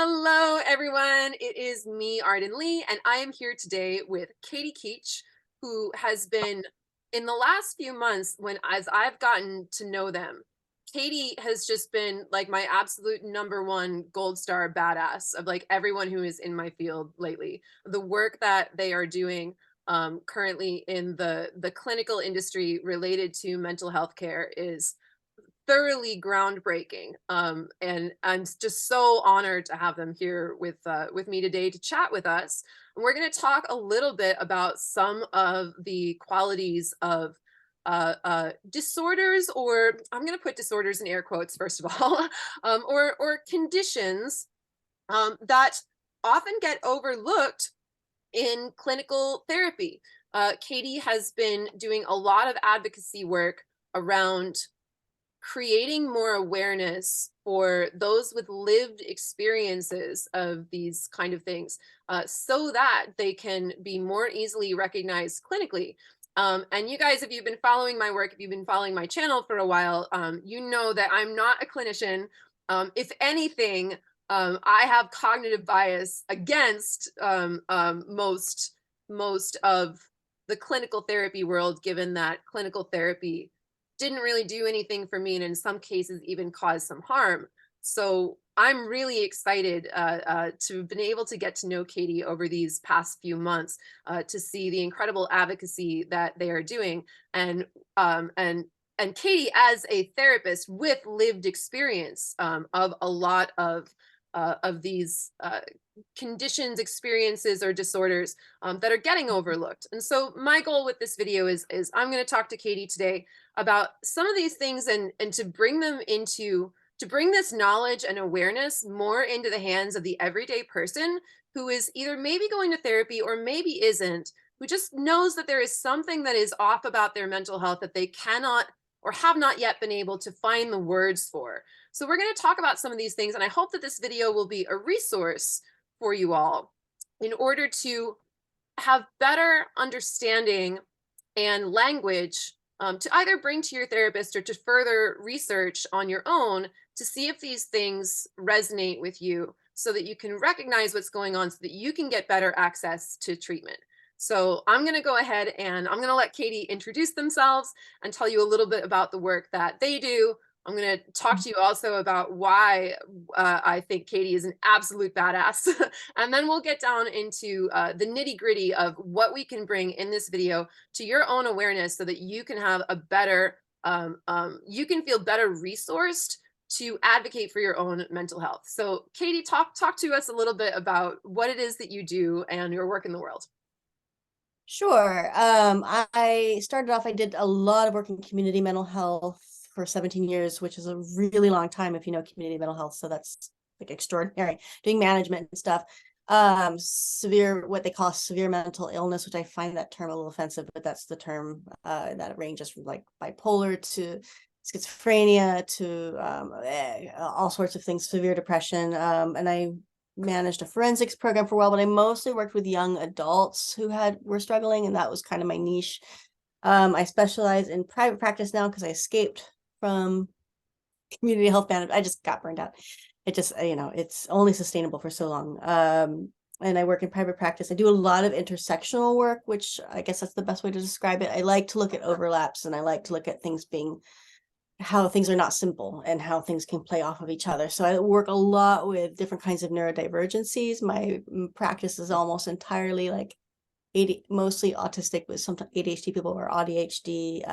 Hello, everyone. It is me, Arden Lee, and I am here today with Katie Keech, who has been in the last few months as I've gotten to know them. Katie has just been like my absolute number one gold star badass of like everyone who is in my field lately. The work that they are doing currently in the clinical industry related to mental health care is thoroughly groundbreaking. And I'm just so honored to have them here with me today to chat with us. And we're going to talk a little bit about some of the qualities of disorders, or I'm going to put disorders in air quotes first of all, or conditions that often get overlooked in clinical therapy. Katie has been doing a lot of advocacy work around creating more awareness for those with lived experiences of these kind of things, so that they can be more easily recognized clinically. And you guys, if you've been following my work, if you've been following my channel for a while, you know that I'm not a clinician. If anything, I have cognitive bias against most of the clinical therapy world, given that clinical therapy didn't really do anything for me, and in some cases even caused some harm. So I'm really excited to have been able to get to know Katie over these past few months, to see the incredible advocacy that they are doing, and um, and and Katie as a therapist with lived experience of a lot of these conditions, experiences, or disorders that are getting overlooked. And so my goal with this video is I'm going to talk to Katie today about some of these things, and to bring them to bring this knowledge and awareness more into the hands of the everyday person who is either maybe going to therapy or maybe isn't, who just knows that there is something that is off about their mental health that they cannot or have not yet been able to find the words for. So we're going to talk about some of these things, and I hope that this video will be a resource for you all in order to have better understanding and language, to either bring to your therapist or to further research on your own to see if these things resonate with you, so that you can recognize what's going on, so that you can get better access to treatment. So I'm going to go ahead and I'm going to let Katie introduce themselves and tell you a little bit about the work that they do. I'm going to talk to you also about why I think Katie is an absolute badass. And then we'll get down into the nitty gritty of what we can bring in this video to your own awareness, so that you can have a better, you can feel better resourced to advocate for your own mental health. So Katie, talk to us a little bit about what it is that you do and your work in the world. Sure. I started off, I did a lot of work in community mental health for 17 years, which is a really long time if you know community mental health. So that's like extraordinary. Doing management and stuff. Severe, what they call severe mental illness, which I find that term a little offensive, but that's the term that ranges from like bipolar to schizophrenia to all sorts of things, severe depression. And I managed a forensics program for a while, but I mostly worked with young adults who were struggling, and that was kind of my niche. I specialize in private practice now because I escaped from community health management. I just got burned out. It just, it's only sustainable for so long. And I work in private practice. I do a lot of intersectional work, which I guess that's the best way to describe it. I like to look at overlaps, and I like to look at things how things are not simple and how things can play off of each other. So I work a lot with different kinds of neurodivergencies. My practice is almost entirely like mostly autistic, with some ADHD people or ADHD.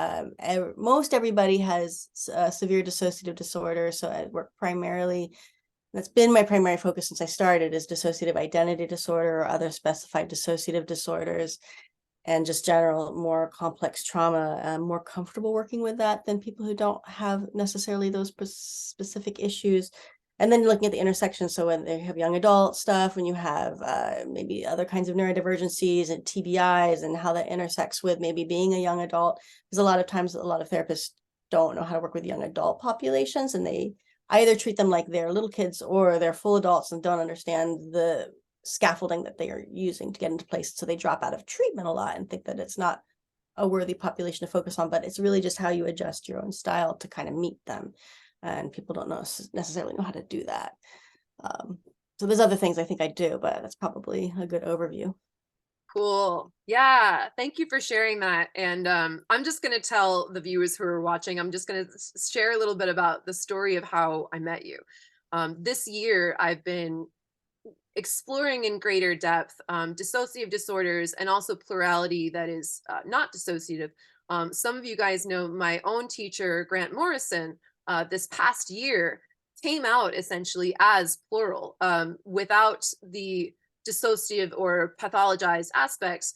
Most everybody has severe dissociative disorder. So I work primarily, that's been my primary focus since I started, is dissociative identity disorder or other specified dissociative disorders, and just general more complex trauma. I'm more comfortable working with that than people who don't have necessarily those specific issues. And then looking at the intersection, so when they have young adult stuff, when you have maybe other kinds of neurodivergencies and TBIs, and how that intersects with maybe being a young adult, because a lot of times a lot of therapists don't know how to work with young adult populations, and they either treat them like they're little kids or they're full adults and don't understand the scaffolding that they are using to get into place. So they drop out of treatment a lot and think that it's not a worthy population to focus on, but it's really just how you adjust your own style to kind of meet them. And people don't necessarily know how to do that. So there's other things I think I do, but that's probably a good overview. Cool. Yeah. Thank you for sharing that. And I'm just going to tell the viewers who are watching, I'm just going to share a little bit about the story of how I met you. This year, I've been exploring in greater depth dissociative disorders and also plurality that is not dissociative. Some of you guys know my own teacher, Grant Morrison, this past year came out essentially as plural without the dissociative or pathologized aspects.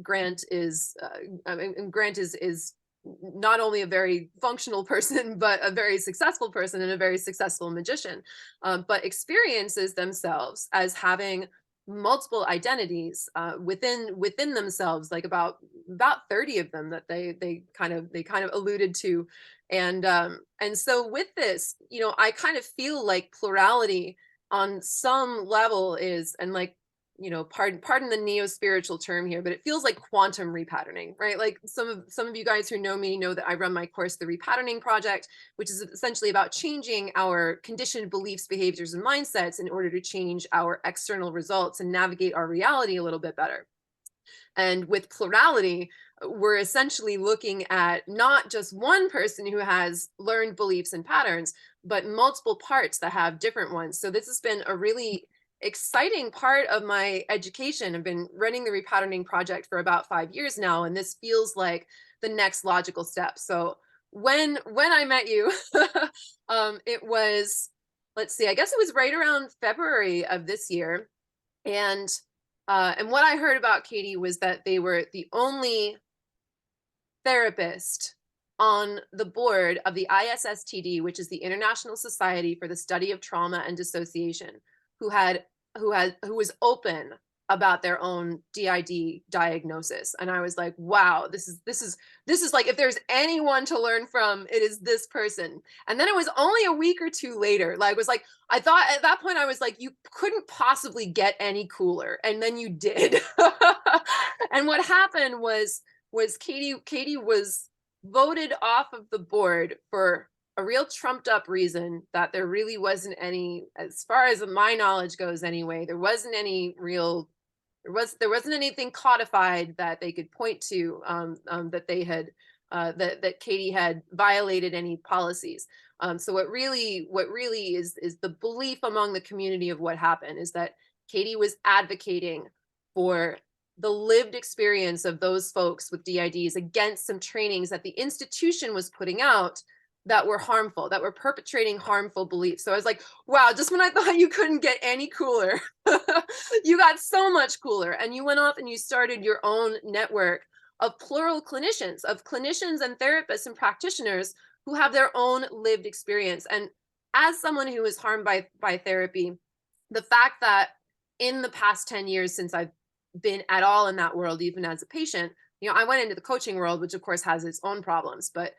Grant is not only a very functional person, but a very successful person and a very successful magician, but experiences themselves as having multiple identities within themselves, like about 30 of them that they kind of alluded to, and so with this, I kind of feel like plurality on some level is, and like, pardon the neo-spiritual term here, but it feels like quantum repatterning, right? Like some of you guys who know me know that I run my course, The Repatterning Project, which is essentially about changing our conditioned beliefs, behaviors, and mindsets in order to change our external results and navigate our reality a little bit better. And with plurality, we're essentially looking at not just one person who has learned beliefs and patterns, but multiple parts that have different ones. So this has been a really exciting part of my education. I've been running the Repatterning Project for about 5 years now, and this feels like the next logical step. So when I met you, it was, let's see, I guess it was right around February of this year, and what I heard about Katie was that they were the only therapist on the board of the ISSTD, which is the International Society for the Study of Trauma and Dissociation, who was open about their own DID diagnosis. And I was like, wow, this is like, if there's anyone to learn from, it is this person. And then it was only a week or two later, like, was like, I thought at that point, I was like, you couldn't possibly get any cooler. And then you did. And what happened was Katie was voted off of the board for a real trumped up reason that there really wasn't any, as far as my knowledge goes anyway, there wasn't any real, there wasn't anything codified that they could point to, that they had that Katie had violated any policies. So what really is the belief among the community of what happened is that Katie was advocating for the lived experience of those folks with DIDs against some trainings that the institution was putting out that were harmful, that were perpetrating harmful beliefs. So I was like, wow, just when I thought you couldn't get any cooler, you got so much cooler. And you went off and you started your own network of plural clinicians, and therapists and practitioners who have their own lived experience. And as someone who was harmed by therapy, the fact that in the past 10 years since I've been at all in that world, even as a patient, I went into the coaching world, which of course has its own problems, but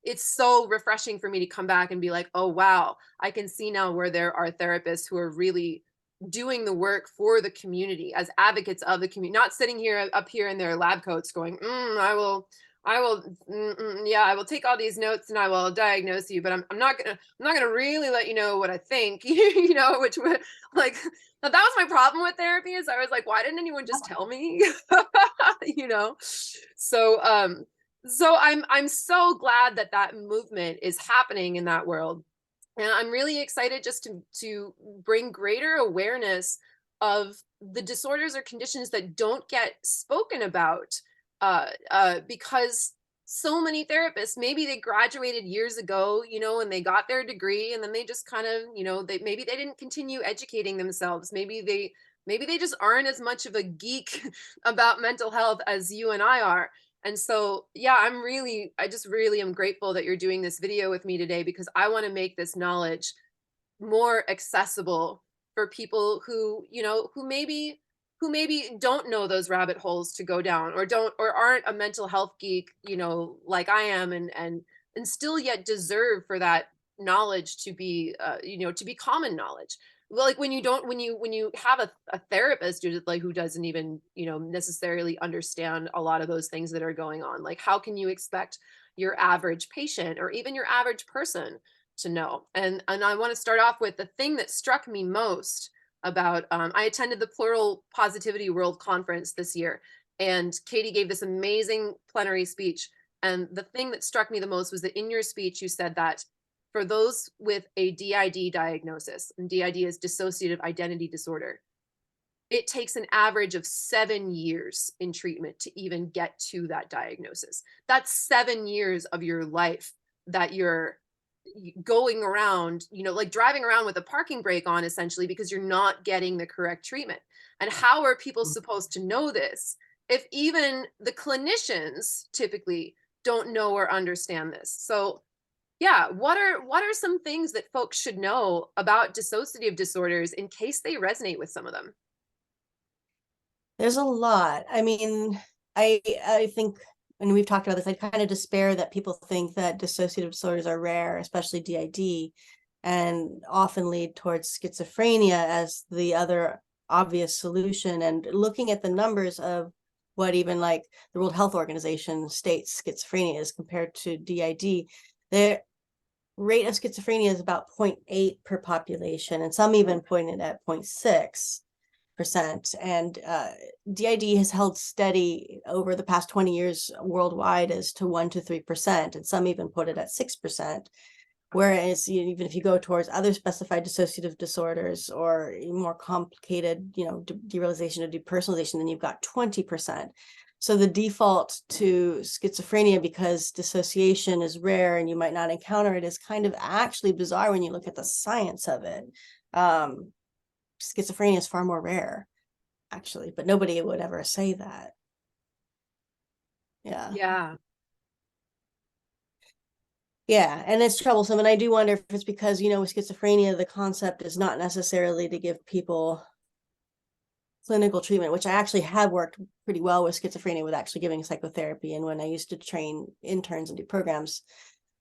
it's so refreshing for me to come back and be like, oh, wow, I can see now where there are therapists who are really doing the work for the community as advocates of the community, not sitting here up here in their lab coats going, I will, yeah, I will take all these notes and I will diagnose you, but I'm not gonna really let you know what I think, which would, like, that was my problem with therapy, is I was like, why didn't anyone just tell me? you know? So I'm so glad that that movement is happening in that world. And I'm really excited just to bring greater awareness of the disorders or conditions that don't get spoken about, because so many therapists, maybe they graduated years ago, and they got their degree, and then they just kind of, maybe they didn't continue educating themselves. Maybe they just aren't as much of a geek about mental health as you and I are. And so, yeah, I just really am grateful that you're doing this video with me today, because I want to make this knowledge more accessible for people who, who maybe don't know those rabbit holes to go down, or aren't a mental health geek, like I am, and still yet deserve for that knowledge to be, to be common knowledge. Well, like when you have a therapist who doesn't even, necessarily understand a lot of those things that are going on, like how can you expect your average patient or even your average person to know? And I want to start off with the thing that struck me most about, I attended the Plural Positivity World Conference this year, and Katie gave this amazing plenary speech. And the thing that struck me the most was that in your speech, you said that for those with a DID diagnosis, and DID is dissociative identity disorder, it takes an average of 7 years in treatment to even get to that diagnosis. That's 7 years of your life that you're going around, like driving around with a parking brake on, essentially, because you're not getting the correct treatment. And how are people supposed to know this if even the clinicians typically don't know or understand this? So yeah, what are some things that folks should know about dissociative disorders in case they resonate with some of them? There's a lot. I mean, I think, and we've talked about this, I kind of despair that people think that dissociative disorders are rare, especially DID, and often lead towards schizophrenia as the other obvious solution. And looking at the numbers of what even like the World Health Organization states schizophrenia is compared to DID, the rate of schizophrenia is about 0.8 per population, and some even pointed at 0.6%. And DID has held steady over the past 20 years worldwide as to 1 to 3%, and some even put it at 6%. Whereas even if you go towards other specified dissociative disorders or more complicated, derealization or depersonalization, then you've got 20%. So the default to schizophrenia, because dissociation is rare and you might not encounter it, is kind of actually bizarre when you look at the science of it. Schizophrenia is far more rare, actually, but nobody would ever say that. Yeah. Yeah. Yeah, and it's troublesome. And I do wonder if it's because, with schizophrenia, the concept is not necessarily to give people clinical treatment, which I actually have worked pretty well with schizophrenia with actually giving psychotherapy. And when I used to train interns and do programs,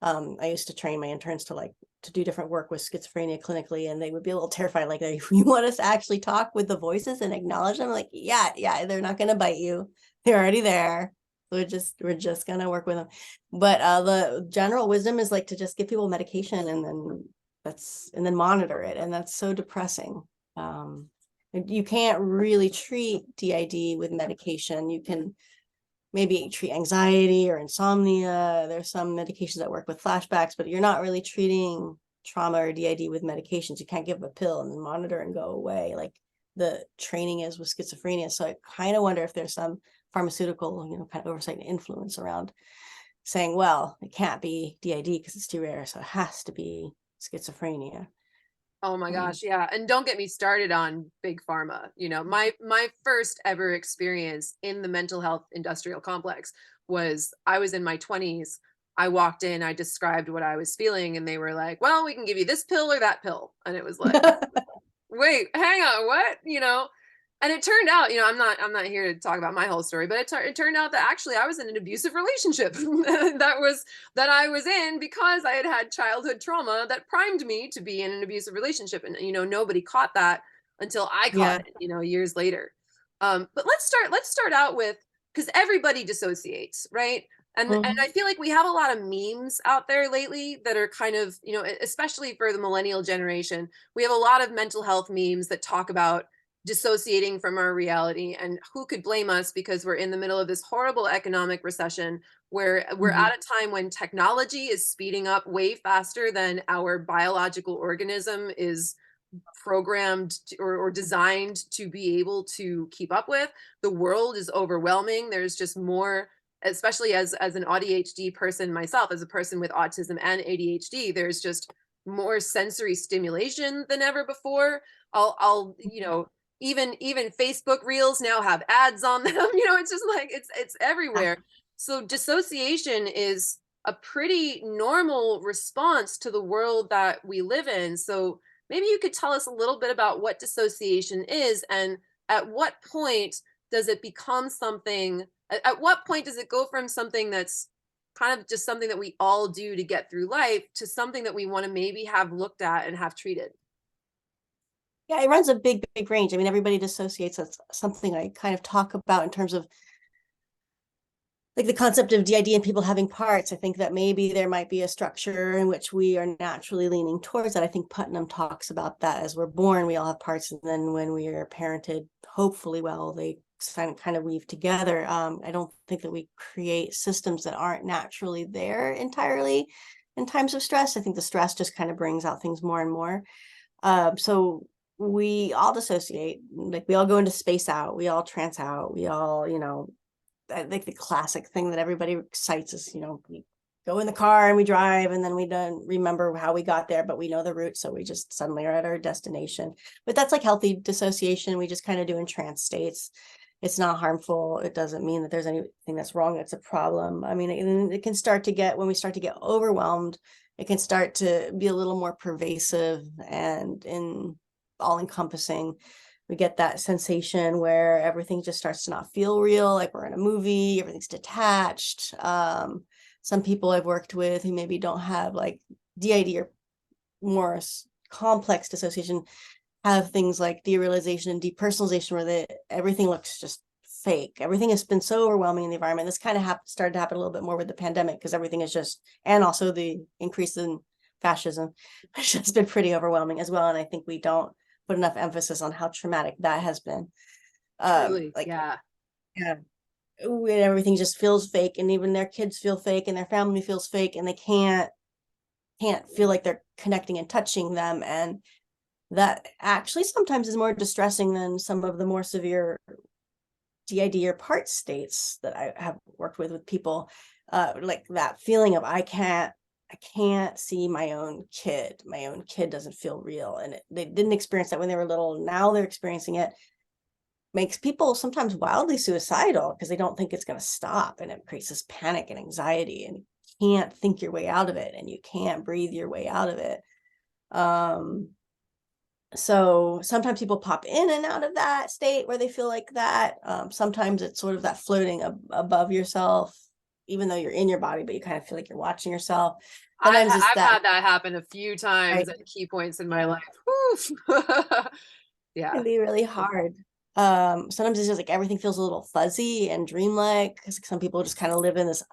I used to train my interns to do different work with schizophrenia clinically, and they would be a little terrified, like, you want us to actually talk with the voices and acknowledge them? Like, yeah, they're not going to bite you. They're already there. We're just going to work with them. But the general wisdom is like to just give people medication and then monitor it. And that's so depressing. You can't really treat DID with medication. You can maybe treat anxiety or insomnia. There's some medications that work with flashbacks, but you're not really treating trauma or DID with medications. You can't give a pill and then monitor and go away like the training is with schizophrenia. So I kind of wonder if there's some pharmaceutical, kind of oversight and influence around saying, well, it can't be DID because it's too rare, so it has to be schizophrenia. Oh my gosh, yeah. And don't get me started on big pharma. My first ever experience in the mental health industrial complex was I was in my 20s. I walked in, I described what I was feeling, and they were like, "Well, we can give you this pill or that pill." And it was like, "Wait, hang on, what?" And it turned out, I'm not here to talk about my whole story, but it turned out that actually I was in an abusive relationship that I was in because I had had childhood trauma that primed me to be in an abusive relationship. And, nobody caught that until I caught Yeah. it, years later. But let's start out with, because everybody dissociates, right? And I feel like we have a lot of memes out there lately that are kind of, especially for the millennial generation, we have a lot of mental health memes that talk about dissociating from our reality. And who could blame us, because we're in the middle of this horrible economic recession where we're at a time when technology is speeding up way faster than our biological organism is programmed or designed to be able to keep up with. The world is overwhelming. There's just more, especially as an ADHD person myself, as a person with autism and ADHD, there's just more sensory stimulation than ever before. I'll even Facebook reels now have ads on them. It's just like it's everywhere. So dissociation is a pretty normal response to the world that we live in. So maybe you could tell us a little bit about what dissociation is, and at what point does it become something, at what point does it go from something that's kind of just something that we all do to get through life to something that we want to maybe have looked at and have treated? Yeah, it runs a big range. I mean, everybody dissociates. That's something I kind of talk about in terms of like the concept of DID and people having parts. I think that maybe there might be a structure in which we are naturally leaning towards that. I think Putnam talks about that as we're born, we all have parts. And then when we are parented, hopefully, well, they kind of weave together. I don't think that we create systems that aren't naturally there entirely in times of stress. I think the stress just kind of brings out things more and more. So we all dissociate, like we all go into space out, we all trance out, we all, I think the classic thing that everybody cites is, we go in the car and we drive and then we don't remember how we got there, but we know the route. So we just suddenly are at our destination. But that's like healthy dissociation. We just kind of do in trance states. It's not harmful. It doesn't mean that there's anything that's wrong. It's a problem. I mean, it can start to get, when we start to get overwhelmed, it can start to be a little more pervasive and all encompassing. We get that sensation where everything just starts to not feel real, like we're in a movie, everything's detached. Some people I've worked with who maybe don't have like DID or more complex dissociation have things like derealization and depersonalization where everything looks just fake. Everything has been so overwhelming in the environment. This kind of started to happen a little bit more with the pandemic because everything is just, and also the increase in fascism, which has been pretty overwhelming as well. And I think we don't put enough emphasis on how traumatic that has been. Truly, Like, yeah. yeah, everything just feels fake, and even their kids feel fake, and their family feels fake, and they can't feel like they're connecting and touching them. And that actually sometimes is more distressing than some of the more severe DID or part states that I have worked with people. Like that feeling of I can't see my own kid. My own kid doesn't feel real, and they didn't experience that when they were little. Now they're experiencing it. Makes people sometimes wildly suicidal because they don't think it's going to stop, and it creates this panic and anxiety, and you can't think your way out of it, and you can't breathe your way out of it. So sometimes people pop in and out of that state where they feel like that. Sometimes it's sort of that floating above yourself, even though you're in your body, but you kind of feel like you're watching yourself. Sometimes it's I've that, had that happen a few times right, at key points in my life. Whew. Yeah. can be really hard. Sometimes it's just like everything feels a little fuzzy and dreamlike because some people just kind of live in this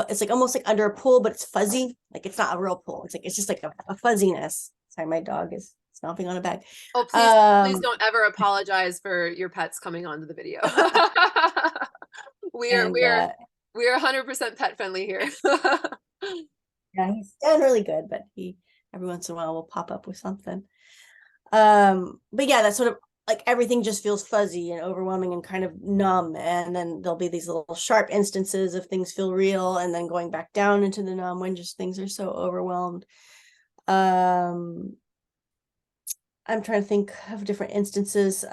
it's like almost like under a pool, but it's fuzzy. Like it's not a real pool. It's just like a fuzziness. Sorry, my dog is stomping on a bag. Oh, please don't ever apologize for your pets coming onto the video. We're And we're we're 100% pet friendly here. yeah, he's done really good, but he every once in a while will pop up with something. But yeah, that's sort of like everything just feels fuzzy and overwhelming and kind of numb. And then there'll be these little sharp instances of things feel real and then going back down into the numb when just things are so overwhelmed. I'm trying to think of different instances.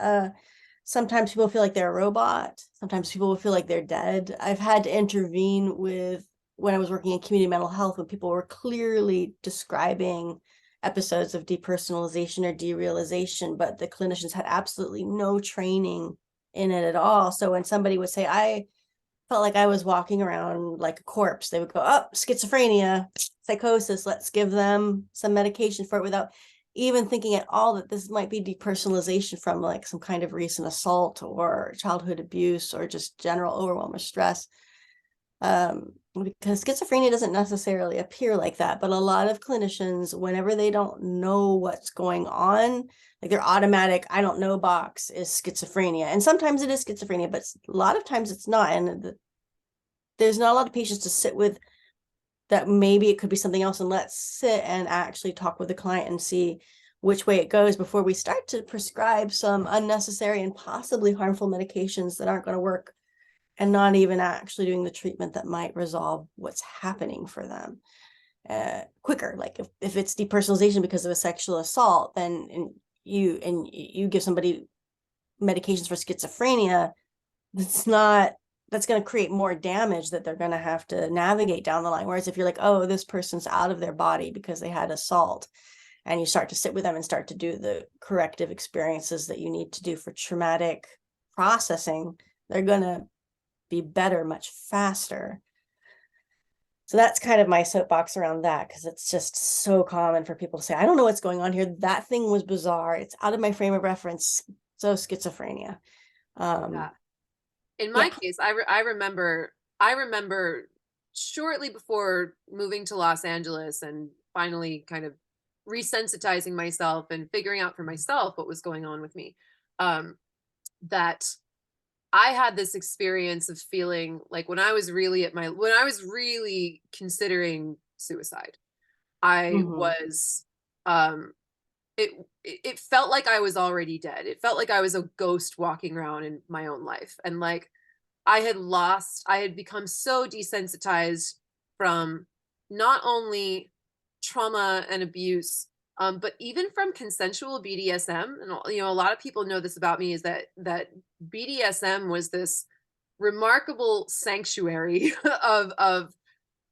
Sometimes people feel like they're a robot. Sometimes people will feel like they're dead. I've had to intervene with when I was working in community mental health when people were clearly describing episodes of depersonalization or derealization, but the clinicians had absolutely no training in it at all. So when somebody would say, I felt like I was walking around like a corpse, they would go, oh, schizophrenia, psychosis, let's give them some medication for it without even thinking at all that this might be depersonalization from like some kind of recent assault or childhood abuse or just general overwhelm or stress. Because schizophrenia doesn't necessarily appear like that, but a lot of clinicians, whenever they don't know what's going on, like their automatic I don't know box is schizophrenia. And sometimes it is schizophrenia, but a lot of times it's not. And there's not a lot of patients to sit with that maybe it could be something else, and let's sit and actually talk with the client and see which way it goes before we start to prescribe some unnecessary and possibly harmful medications that aren't going to work and not even actually doing the treatment that might resolve what's happening for them quicker. Like if it's depersonalization because of a sexual assault, then you give somebody medications for schizophrenia, that's going to create more damage that they're going to have to navigate down the line. Whereas if you're like, oh, this person's out of their body because they had assault, and you start to sit with them and start to do the corrective experiences that you need to do for traumatic processing, they're going to be better much faster. So that's kind of my soapbox around that, because it's just so common for people to say, I don't know what's going on here. That thing was bizarre. It's out of my frame of reference. So schizophrenia. Yeah. In my Yeah. case, I remember shortly before moving to Los Angeles and finally kind of resensitizing myself and figuring out for myself what was going on with me, um, that I had this experience of feeling like when I was really considering suicide, I Hmm. was, um, it felt like I was already dead. It felt like I was a ghost walking around in my own life. And like I had become so desensitized from not only trauma and abuse, but even from consensual BDSM. And you know, a lot of people know this about me is that BDSM was this remarkable sanctuary of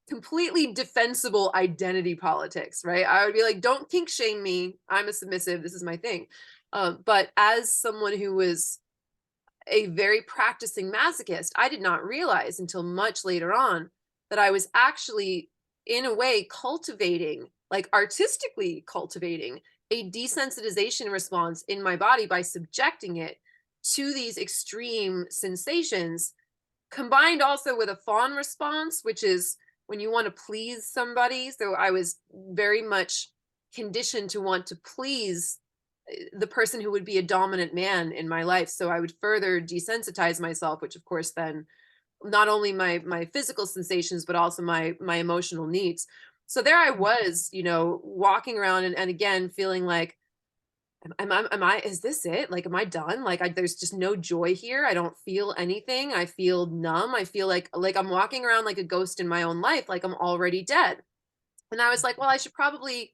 completely defensible identity politics, right? I would be like, don't kink shame me. I'm a submissive. This is my thing. But as someone who was a very practicing masochist, I did not realize until much later on that I was actually, in a way, cultivating, like artistically cultivating, a desensitization response in my body by subjecting it to these extreme sensations, combined also with a fawn response, which is when you want to please somebody. So I was very much conditioned to want to please the person who would be a dominant man in my life. So I would further desensitize myself, which of course then not only my physical sensations, but also my emotional needs. So there I was, you know, walking around and again feeling like, is this it? Like, am I done? Like, there's just no joy here. I don't feel anything. I feel numb. I feel like I'm walking around like a ghost in my own life, like I'm already dead. And I was like, well, I should probably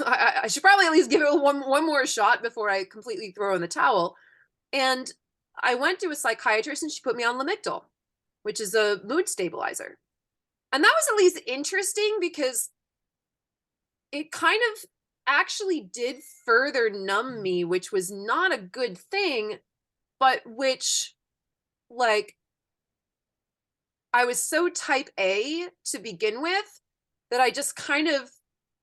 I should probably at least give it one more shot before I completely throw in the towel. And I went to a psychiatrist and she put me on Lamictal, which is a mood stabilizer. And that was at least interesting because it kind of actually did further numb me, which was not a good thing, but which, like, I was so type A to begin with that I just kind of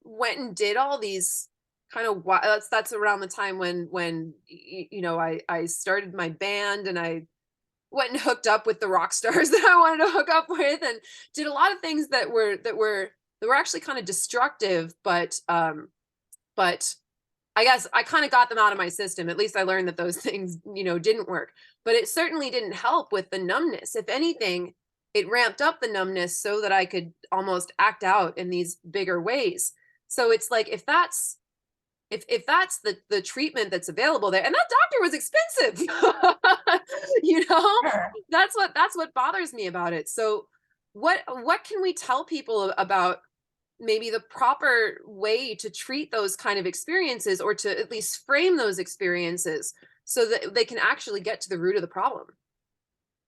went and did all these kind of that's around the time when you know I started my band and I went and hooked up with the rock stars that I wanted to hook up with and did a lot of things that were actually kind of destructive, but I guess I kind of got them out of my system. At least I learned that those things, you know, didn't work. But it certainly didn't help with the numbness. If anything, it ramped up the numbness so that I could almost act out in these bigger ways. So it's like if that's the treatment that's available there, and that doctor was expensive, you know, Sure. that's what bothers me about it. So what can we tell people about maybe the proper way to treat those kind of experiences or to at least frame those experiences so that they can actually get to the root of the problem?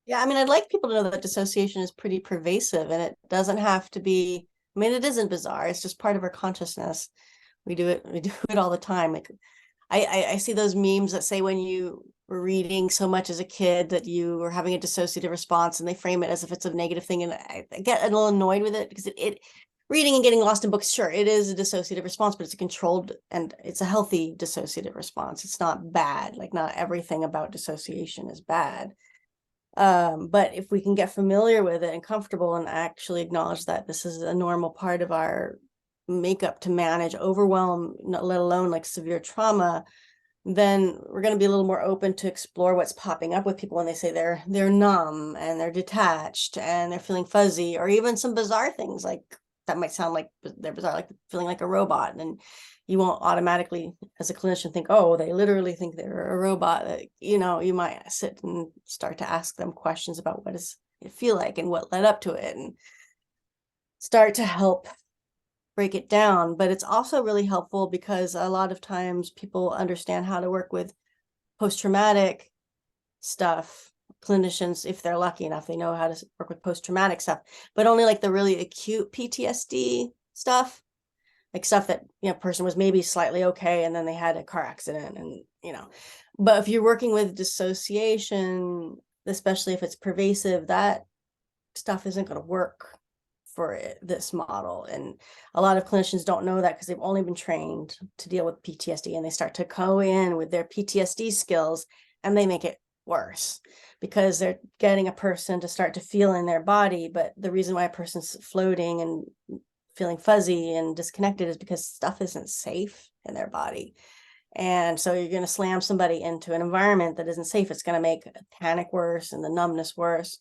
Yeah, I mean, I'd like people to know that dissociation is pretty pervasive and it doesn't have to be, I mean, it isn't bizarre. It's just part of our consciousness. We do it all the time. Like I see those memes that say when you were reading so much as a kid that you were having a dissociative response and they frame it as if it's a negative thing. And I get a little annoyed with it because it reading and getting lost in books, sure, it is a dissociative response, but it's a controlled and it's a healthy dissociative response. It's not bad. Like not everything about dissociation is bad. But if we can get familiar with it and comfortable and actually acknowledge that this is a normal part of our makeup to manage overwhelm, let alone like severe trauma, then we're going to be a little more open to explore what's popping up with people when they say they're numb and they're detached and they're feeling fuzzy, or even some bizarre things like that might sound like they're bizarre, like feeling like a robot. And you won't automatically, as a clinician, think, oh, they literally think they're a robot. You know, you might sit and start to ask them questions about what does it feel like and what led up to it, and start to help break it down. But it's also really helpful because a lot of times people understand how to work with post-traumatic stuff. Clinicians, if they're lucky enough, they know how to work with post-traumatic stuff, but only like the really acute PTSD stuff, like stuff that, you know, person was maybe slightly okay and then they had a car accident and, you know. But if you're working with dissociation, especially if it's pervasive, that stuff isn't going to work for this model. And a lot of clinicians don't know that because they've only been trained to deal with PTSD, and they start to go in with their PTSD skills and they make it worse, because they're getting a person to start to feel in their body. But the reason why a person's floating and feeling fuzzy and disconnected is because stuff isn't safe in their body. And so you're going to slam somebody into an environment that isn't safe. It's going to make panic worse and the numbness worse.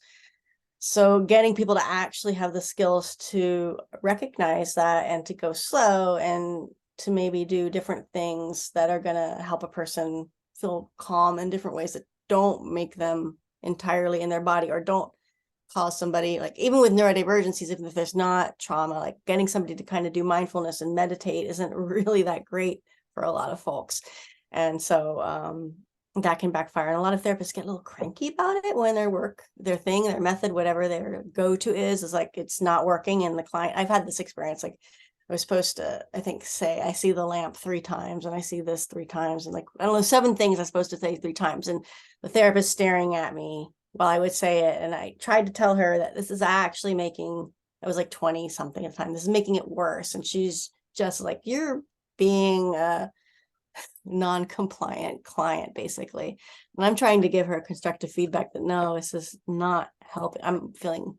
So getting people to actually have the skills to recognize that and to go slow and to maybe do different things that are going to help a person feel calm in different ways that don't make them entirely in their body, or don't cause somebody, like even with neurodivergencies, even if there's not trauma, like getting somebody to kind of do mindfulness and meditate isn't really that great for a lot of folks. And so that can backfire. And a lot of therapists get a little cranky about it when their thing, their method, whatever their go-to is like, it's not working. And the client, I've had this experience, like I was supposed to, I think, say, I see the lamp 3 times and I see this 3 times. And like, I don't know, 7 things I'm supposed to say 3 times. And the therapist staring at me while I would say it. And I tried to tell her that this is actually making, I was like 20 something at the time, this is making it worse. And she's just like, you're being a non-compliant client, basically. And I'm trying to give her constructive feedback that no, this is not helping. I'm feeling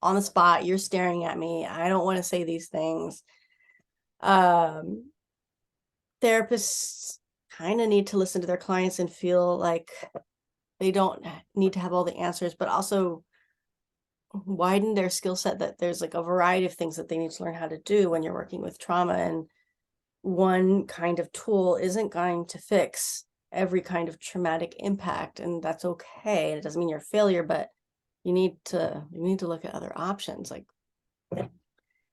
on the spot. You're staring at me. I don't want to say these things. Therapists kind of need to listen to their clients and feel like they don't need to have all the answers, but also widen their skill set, that there's like a variety of things that they need to learn how to do when you're working with trauma. And one kind of tool isn't going to fix every kind of traumatic impact, and that's okay. It doesn't mean you're a failure, but you need to look at other options. Like,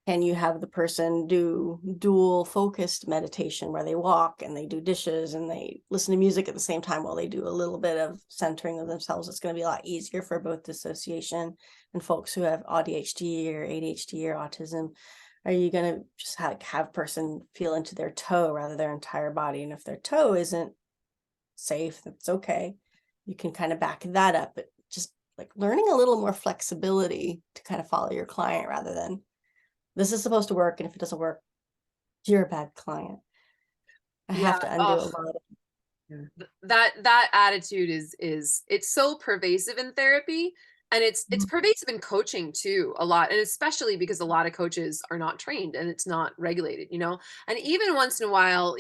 can you have the person do dual focused meditation where they walk and they do dishes and they listen to music at the same time while they do a little bit of centering of themselves? It's going to be a lot easier for both dissociation and folks who have ADHD or ADHD or autism. Are you going to just have a person feel into their toe rather than their entire body? And if their toe isn't safe, that's okay. You can kind of back that up, but just like learning a little more flexibility to kind of follow your client rather than, this is supposed to work, and if it doesn't work, you're a bad client. I have to undo a lot of that attitude is it's so pervasive in therapy, and it's pervasive in coaching too, a lot, and especially because a lot of coaches are not trained and it's not regulated, and even once in a while,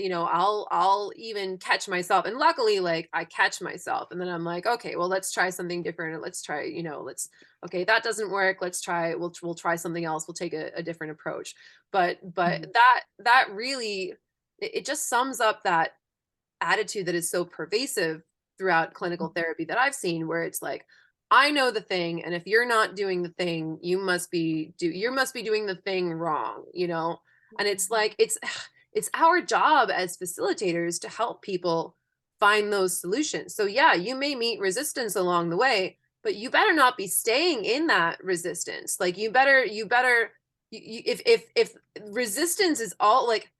I'll even catch myself, and luckily, like, I catch myself and then I'm like, okay, well, let's try something different, let's try, okay, that doesn't work, we'll try something else, we'll take a different approach. But that really, it just sums up that attitude that is so pervasive throughout clinical therapy that I've seen, where it's like, I know the thing, and if you're not doing the thing, you must be doing the thing wrong, And it's like, it's our job as facilitators to help people find those solutions. So yeah, you may meet resistance along the way, but you better not be staying in that resistance. Like, if resistance is all, like,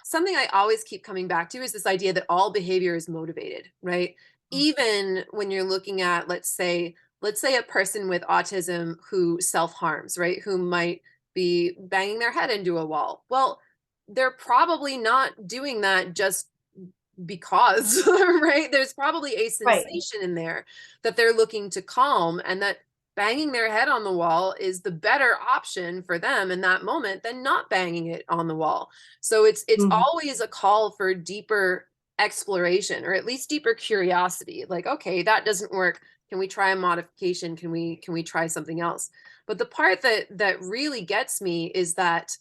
something I always keep coming back to is this idea that all behavior is motivated, right? Even when you're looking at, let's say a person with autism who self-harms, right? Who might be banging their head into a wall. Well, they're probably not doing that just because, right? There's probably a right. sensation in there that they're looking to calm, and that banging their head on the wall is the better option for them in that moment than not banging it on the wall. So it's always a call for deeper exploration, or at least deeper curiosity. Like, okay, that doesn't work. Can we try a modification? Can we try something else? But the part that really gets me is that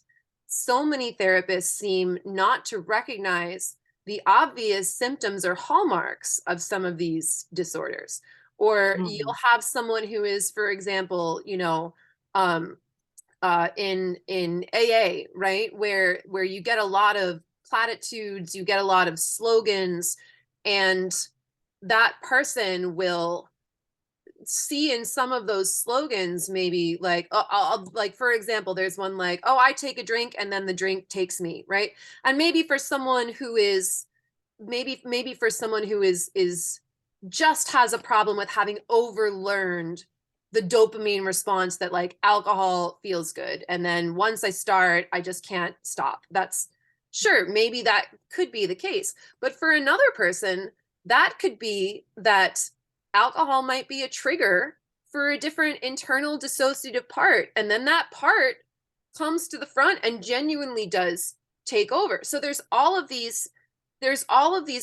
so many therapists seem not to recognize the obvious symptoms or hallmarks of some of these disorders. Or you'll have someone who is, for example, in AA, right, where you get a lot of platitudes, you get a lot of slogans, and that person will see in some of those slogans, maybe like, like, for example, there's one like, oh, I take a drink and then the drink takes me, right? And maybe for someone who is maybe for someone who is just has a problem with having overlearned the dopamine response that, like, alcohol feels good, and then once I start, I just can't stop. That's sure, maybe that could be the case. But for another person, that could be that alcohol might be a trigger for a different internal dissociative part. And then that part comes to the front and genuinely does take over. So there's all of these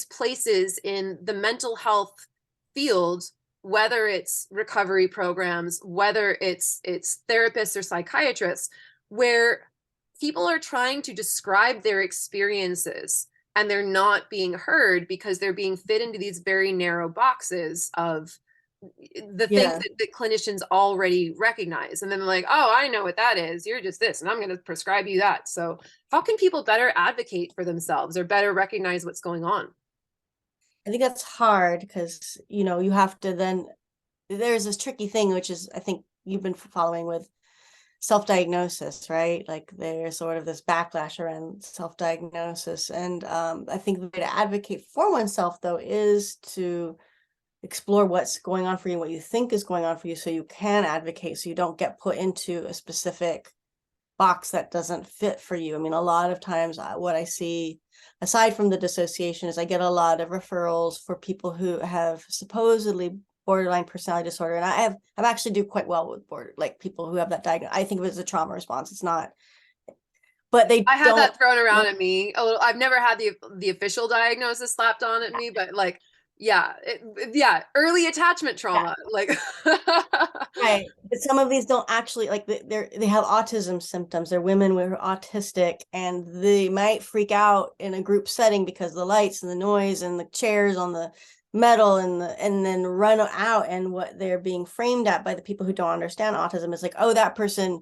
places in the mental health field, whether it's recovery programs, whether it's therapists or psychiatrists, where people are trying to describe their experiences and they're not being heard because they're being fit into these very narrow boxes of the things Yeah. that clinicians already recognize. And then they're like, oh, I know what that is. You're just this, and I'm going to prescribe you that. So how can people better advocate for themselves or better recognize what's going on? I think that's hard because, you have to then, there's this tricky thing, which is, I think you've been following with self-diagnosis, right? Like there's sort of this backlash around self-diagnosis. And I think the way to advocate for oneself, though, is to explore what's going on for you, what you think is going on for you, so you can advocate, so you don't get put into a specific box that doesn't fit for you. I mean, a lot of times what I see, aside from the dissociation, is I get a lot of referrals for people who have supposedly borderline personality disorder. And I actually do quite well with like people who have that diagnosis. I think of it as a trauma response. It's not, but they I had don't. that thrown around at me a little. I've never had the official diagnosis slapped on at me, but like, yeah, yeah, early attachment Yeah, trauma, like. right. But some of these don't actually, like, they have autism symptoms. They're women who are autistic, and they might freak out in a group setting because of the lights and the noise and the chairs on the metal and then run out. And what they're being framed at by the people who don't understand autism is like, oh, that person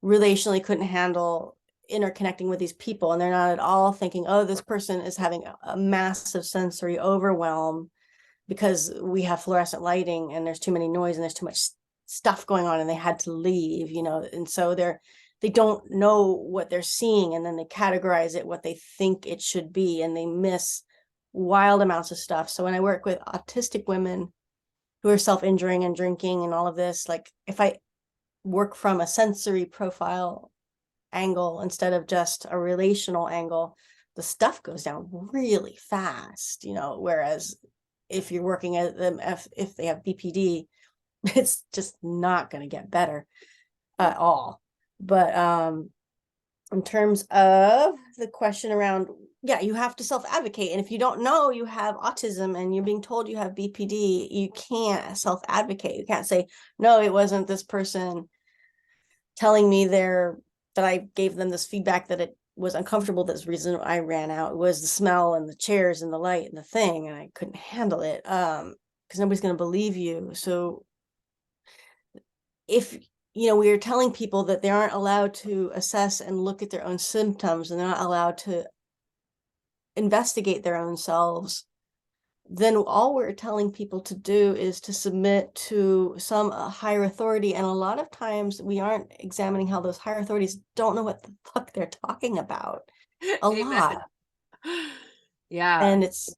relationally couldn't handle interconnecting with these people. And they're not at all thinking, oh, this person is having a massive sensory overwhelm because we have fluorescent lighting and there's too many noise and there's too much stuff going on and they had to leave, and so they don't know what they're seeing, and then they categorize it what they think it should be, and they miss wild amounts of stuff. So when I work with autistic women who are self-injuring and drinking and all of this, like if I work from a sensory profile angle instead of just a relational angle, the stuff goes down really fast, whereas if you're working at them, if they have BPD, it's just not going to get better at all. But in terms of the question around, yeah, you have to self-advocate. And if you don't know you have autism and you're being told you have BPD, you can't self-advocate. You can't say, no, it wasn't this person telling me that I gave them this feedback that it was uncomfortable. That's the reason I ran out. It was the smell and the chairs and the light and the thing, and I couldn't handle it. Because nobody's going to believe you. So if we are telling people that they aren't allowed to assess and look at their own symptoms, and they're not allowed to investigate their own selves, then all we're telling people to do is to submit to some higher authority. And a lot of times we aren't examining how those higher authorities don't know what the fuck they're talking about. A Amen. lot. Yeah. And it's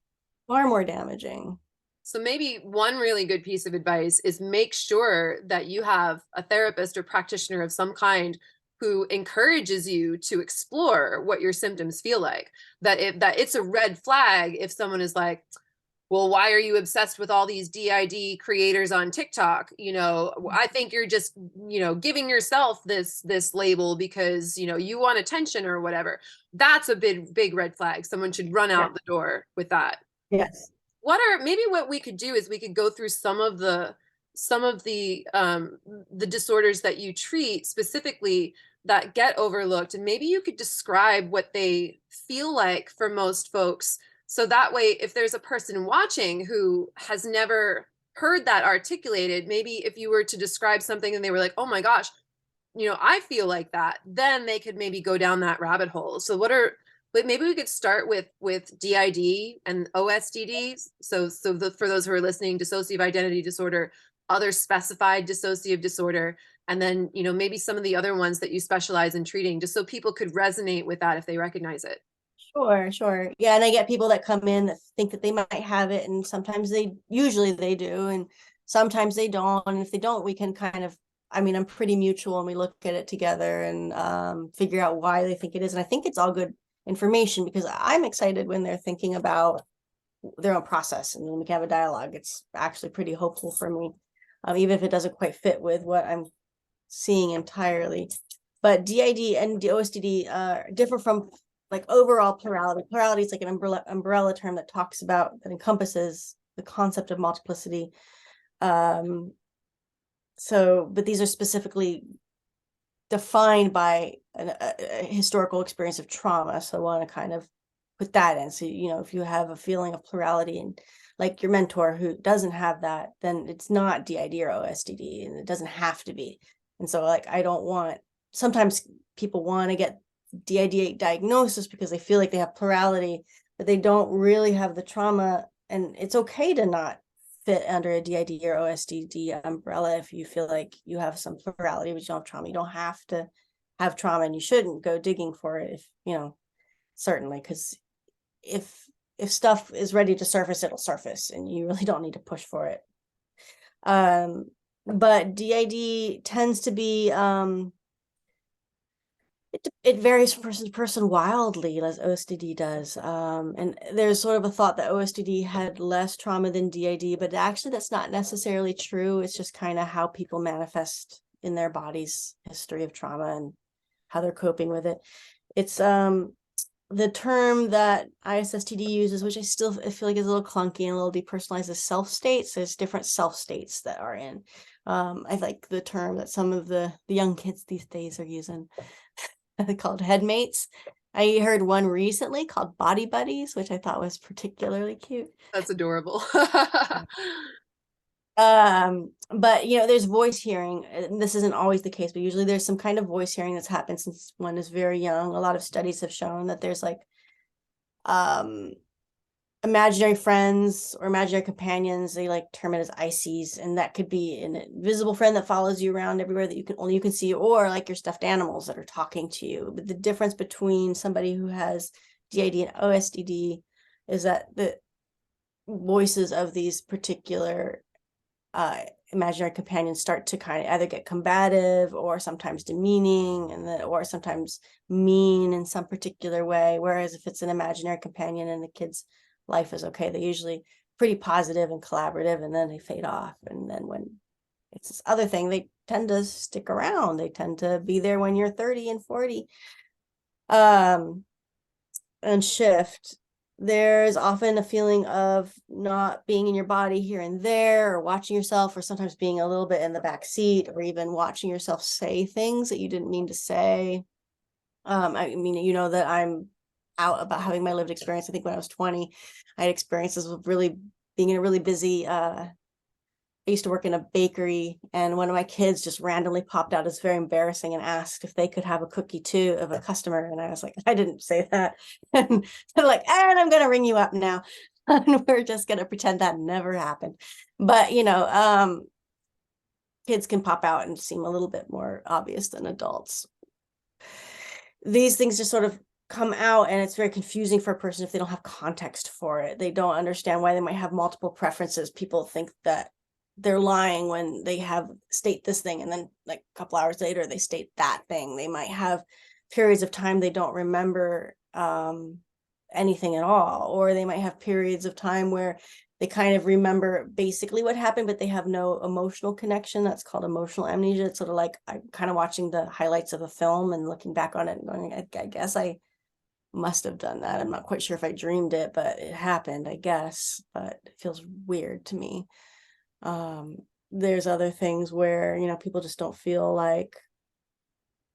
far more damaging. So maybe one really good piece of advice is make sure that you have a therapist or practitioner of some kind who encourages you to explore what your symptoms feel like. That it's a red flag if someone is like, well, why are you obsessed with all these DID creators on TikTok? I think you're just, giving yourself this label because, you want attention or whatever. That's a big red flag. Someone should run Yeah. out the door with that. Yes. What we could do is we could go through some of the disorders that you treat specifically that get overlooked, and maybe you could describe what they feel like for most folks, so that way if there's a person watching who has never heard that articulated, maybe if you were to describe something and they were like, oh my gosh, I feel like that, then they could maybe go down that rabbit hole. So but maybe we could start with DID and OSDD. So for those who are listening, dissociative identity disorder, other specified dissociative disorder, and then maybe some of the other ones that you specialize in treating, just so people could resonate with that if they recognize it. Sure. Yeah, and I get people that come in that think that they might have it, and usually they do, and sometimes they don't. And if they don't, we can kind of, I'm pretty mutual, and we look at it together and figure out why they think it is. And I think it's all good information, because I'm excited when they're thinking about their own process, and then we can have a dialogue. It's actually pretty hopeful for me, even if it doesn't quite fit with what I'm seeing entirely. But DID and OSDD differ from like overall plurality. Plurality is like an umbrella term that encompasses the concept of multiplicity. But these are specifically defined by a historical experience of trauma. So I want to kind of put that in. So, if you have a feeling of plurality and like your mentor who doesn't have that, then it's not DID or OSDD, and it doesn't have to be. And so like, sometimes people want to get DID diagnosis because they feel like they have plurality, but they don't really have the trauma. And it's okay to not fit under a DID or OSDD umbrella if you feel like you have some plurality, but you don't have trauma. You don't have to have trauma, and you shouldn't go digging for it if, certainly, because if stuff is ready to surface, it'll surface, and you really don't need to push for it. But DID tends to be it varies from person to person wildly, as OSDD does. And there's sort of a thought that OSDD had less trauma than DID, but actually that's not necessarily true. It's just kind of how people manifest in their body's history of trauma and how they're coping with it. It's the term that ISSTD uses, which I feel like is a little clunky and a little depersonalized, is self states. There's different self states that are in. I like the term that some of the young kids these days are using called headmates. I heard one recently called body buddies, which I thought was particularly cute. That's adorable. But there's voice hearing, and this isn't always the case, but usually there's some kind of voice hearing that's happened since one is very young. A lot of studies have shown that there's like imaginary friends or imaginary companions. They like term it as ICs, and that could be an invisible friend that follows you around everywhere that only you can see, or like your stuffed animals that are talking to you. But the difference between somebody who has DID and OSDD is that the voices of these particular imaginary companions start to kind of either get combative or sometimes demeaning, or sometimes mean in some particular way. Whereas if it's an imaginary companion and the kid's life is okay, they're usually pretty positive and collaborative, and then they fade off. And then when it's this other thing, they tend to stick around. They tend to be there when you're 30 and 40 and shift. There's often a feeling of not being in your body here and there, or watching yourself, or sometimes being a little bit in the back seat, or even watching yourself say things that you didn't mean to say. I mean, that I'm out about having my lived experience. I think when I was 20, I had experiences with really being in a really busy, I used to work in a bakery, and one of my kids just randomly popped out. It's very embarrassing, and asked if they could have a cookie too of a customer. And I was like, I didn't say that. And they're like, and I'm going to ring you up now. And we're just going to pretend that never happened. But, kids can pop out and seem a little bit more obvious than adults. These things just sort of come out, and it's very confusing for a person if they don't have context for it. They don't understand why they might have multiple preferences. People think that they're lying when they state this thing, and then like a couple hours later they state that thing. They might have periods of time they don't remember anything at all, or they might have periods of time where they kind of remember basically what happened, but they have no emotional connection. That's called emotional amnesia. It's sort of like I'm kind of watching the highlights of a film and looking back on it and going, I guess I must have done that. I'm not quite sure if I dreamed it, but it happened, I guess. But it feels weird to me. There's other things where, people just don't feel like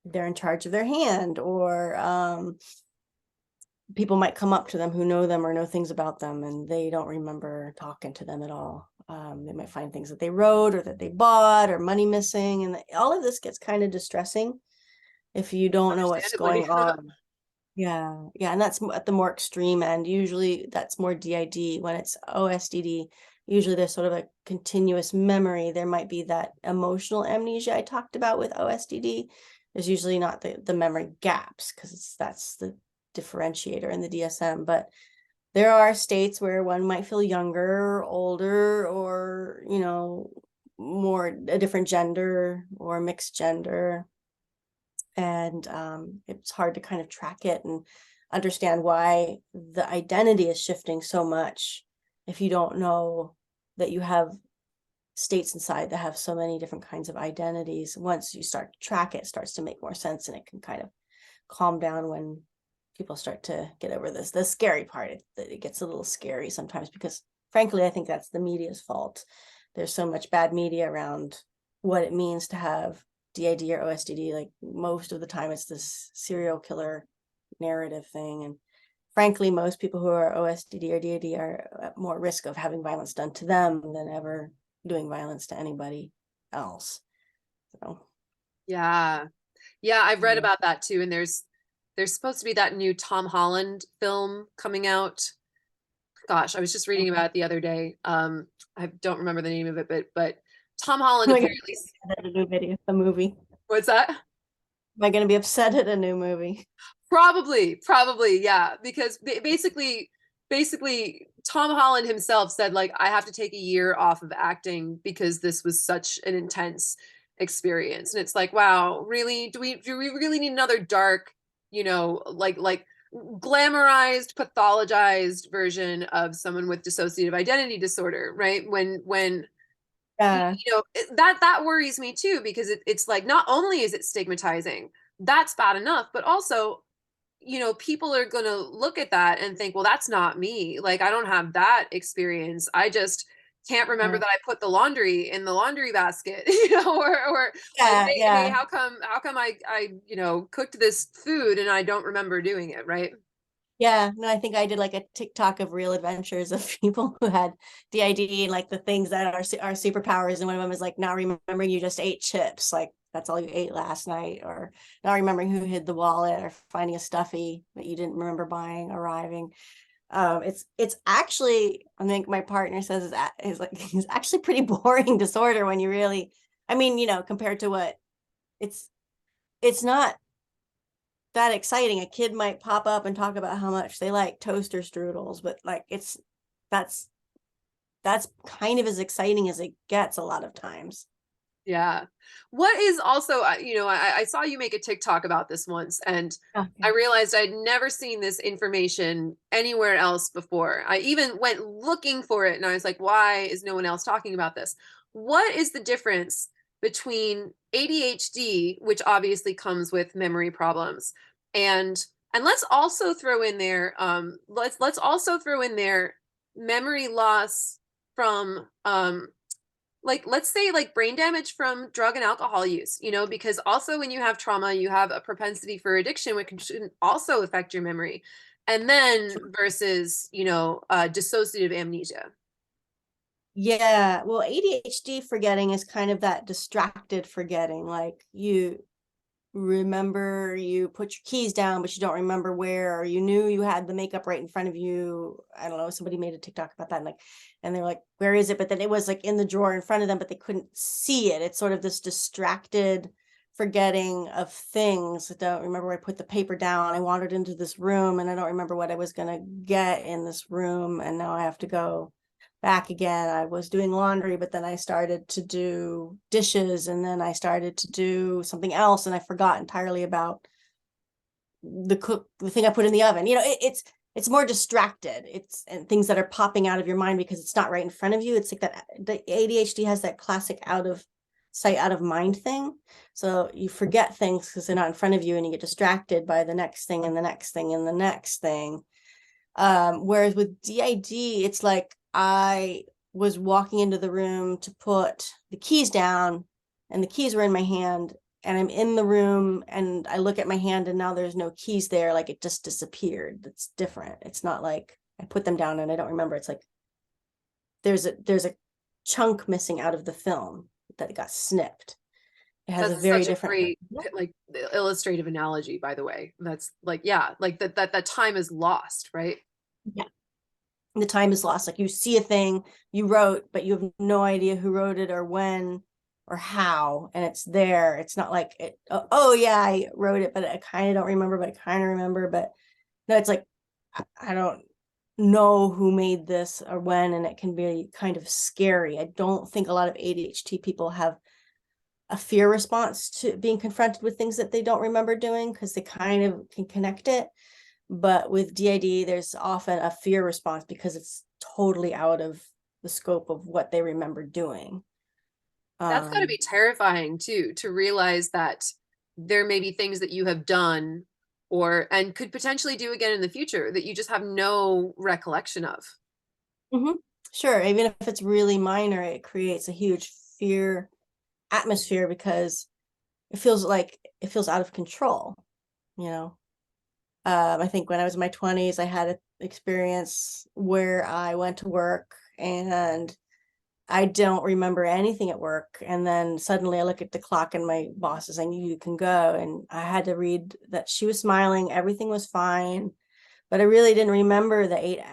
they're in charge of their hand, or people might come up to them who know them or know things about them, and they don't remember talking to them at all. They might find things that they wrote or that they bought, or money missing. And all of this gets kind of distressing if you don't know what's going on. Yeah. And that's at the more extreme end. Usually that's more DID. When it's OSDD, usually there's sort of a continuous memory. There might be that emotional amnesia I talked about with OSDD. There's usually not the memory gaps, because that's the differentiator in the DSM. But there are states where one might feel younger or older, or, more a different gender or mixed gender. And it's hard to kind of track it and understand why the identity is shifting so much. if you don't know that you have states inside that have so many different kinds of identities. Once you start to track it, it starts to make more sense, and it can kind of calm down when people start to get over this. The scary part, it gets a little scary sometimes, because frankly, I think that's the media's fault. There's so much bad media around what it means to have DID or OSDD. Like, most of the time it's this serial killer narrative thing. And frankly, most people who are OSDD or DID are at more risk of having violence done to them than ever doing violence to anybody else. So Yeah. Yeah, I've read yeah. about that too. And there's supposed to be that new Tom Holland film coming out. Gosh, I was just reading about it the other day. I don't remember the name of it, but Tom Holland Like, apparently. at a new video, a movie. What's that? Am I going to be upset at a new movie? Probably, yeah. Because basically, Tom Holland himself said, like, I have to take a year off of acting because this was such an intense experience. And it's like, wow, really? Do we really need another dark, like glamorized, pathologized version of someone with dissociative identity disorder, right? When Yeah. that worries me too, because it's like, not only is it stigmatizing, that's bad enough, but also, people are going to look at that and think, well, that's not me. Like, I don't have that experience. I just can't remember that I put the laundry in the laundry basket, or like, Yeah, hey, yeah. how come I cooked this food and I don't remember doing it, right? Yeah, no, I think I did like a TikTok of real adventures of people who had DID, and like the things that are superpowers. And one of them is like not remembering you just ate chips, like that's all you ate last night, or not remembering who hid the wallet, or finding a stuffy that you didn't remember buying arriving. It's actually, I think my partner says is like it's actually pretty boring disorder when you really, I mean, compared to what it's it's not that exciting. A kid might pop up and talk about how much they like toaster strudels, but like that's that's kind of as exciting as it gets a lot of times. Yeah. What is also, I saw you make a TikTok about this once, and I Okay. realized I'd never seen this information anywhere else before. I even went looking for it, and I was like, why is no one else talking about this? What is the difference between ADHD, which obviously comes with memory problems, and let's also throw in there, let's also throw in there memory loss from like, let's say, like, brain damage from drug and alcohol use, because also when you have trauma, you have a propensity for addiction, which can also affect your memory. And then versus, dissociative amnesia. Yeah, well, ADHD forgetting is kind of that distracted forgetting. Like, you remember you put your keys down, but you don't remember where, or you knew you had the makeup right in front of you. I don't know, somebody made a TikTok about that, and like, and they're like, where is it? But then it was like in the drawer in front of them, but they couldn't see it. It's sort of this distracted forgetting of things. I don't remember where I put the paper down. I wandered into this room and I don't remember what I was gonna get in this room, and now I have to go back again. I was doing laundry, but then I started to do dishes, and then I started to do something else, and I forgot entirely about the thing I put in the oven. It's more distracted. It's and things that are popping out of your mind because it's not right in front of you. It's like that the ADHD has that classic out of sight, out of mind thing. So you forget things because they're not in front of you, and you get distracted by the next thing and the next thing and the next thing. Whereas with DID, it's like I was walking into the room to put the keys down, and the keys were in my hand, and I'm in the room and I look at my hand and now there's no keys there. Like, it just disappeared. It's different. It's not like I put them down and I don't remember. It's like there's a chunk missing out of the film that got snipped. It has a That's very such a different. great, like, illustrative analogy, by the way. That's like, yeah, like that time is lost, right? Yeah. The time is lost. Like, you see a thing you wrote, but you have no idea who wrote it or when or how, and it's there. It's not like it, oh yeah, I wrote it, but I kind of don't remember, but I kind of remember. But no, it's like I don't know who made this or when, and it can be kind of scary. I don't think a lot of ADHD people have a fear response to being confronted with things that they don't remember doing, because they kind of can connect it. But with DID, there's often a fear response because totally out of the scope of what they remember doing. That's got to Um, be terrifying too, to realize that there may be things that you have done or and could potentially do again in the future that you just have no recollection of. mhm. Sure, even if it's really minor, it creates a huge fear atmosphere because it feels out of control, you know. I think when I was in my 20s, I had an experience where I went to work and I don't remember anything at work. And then suddenly I look at the clock and my boss is saying, you can go. And I had to read that she was smiling, everything was fine, but I really didn't remember the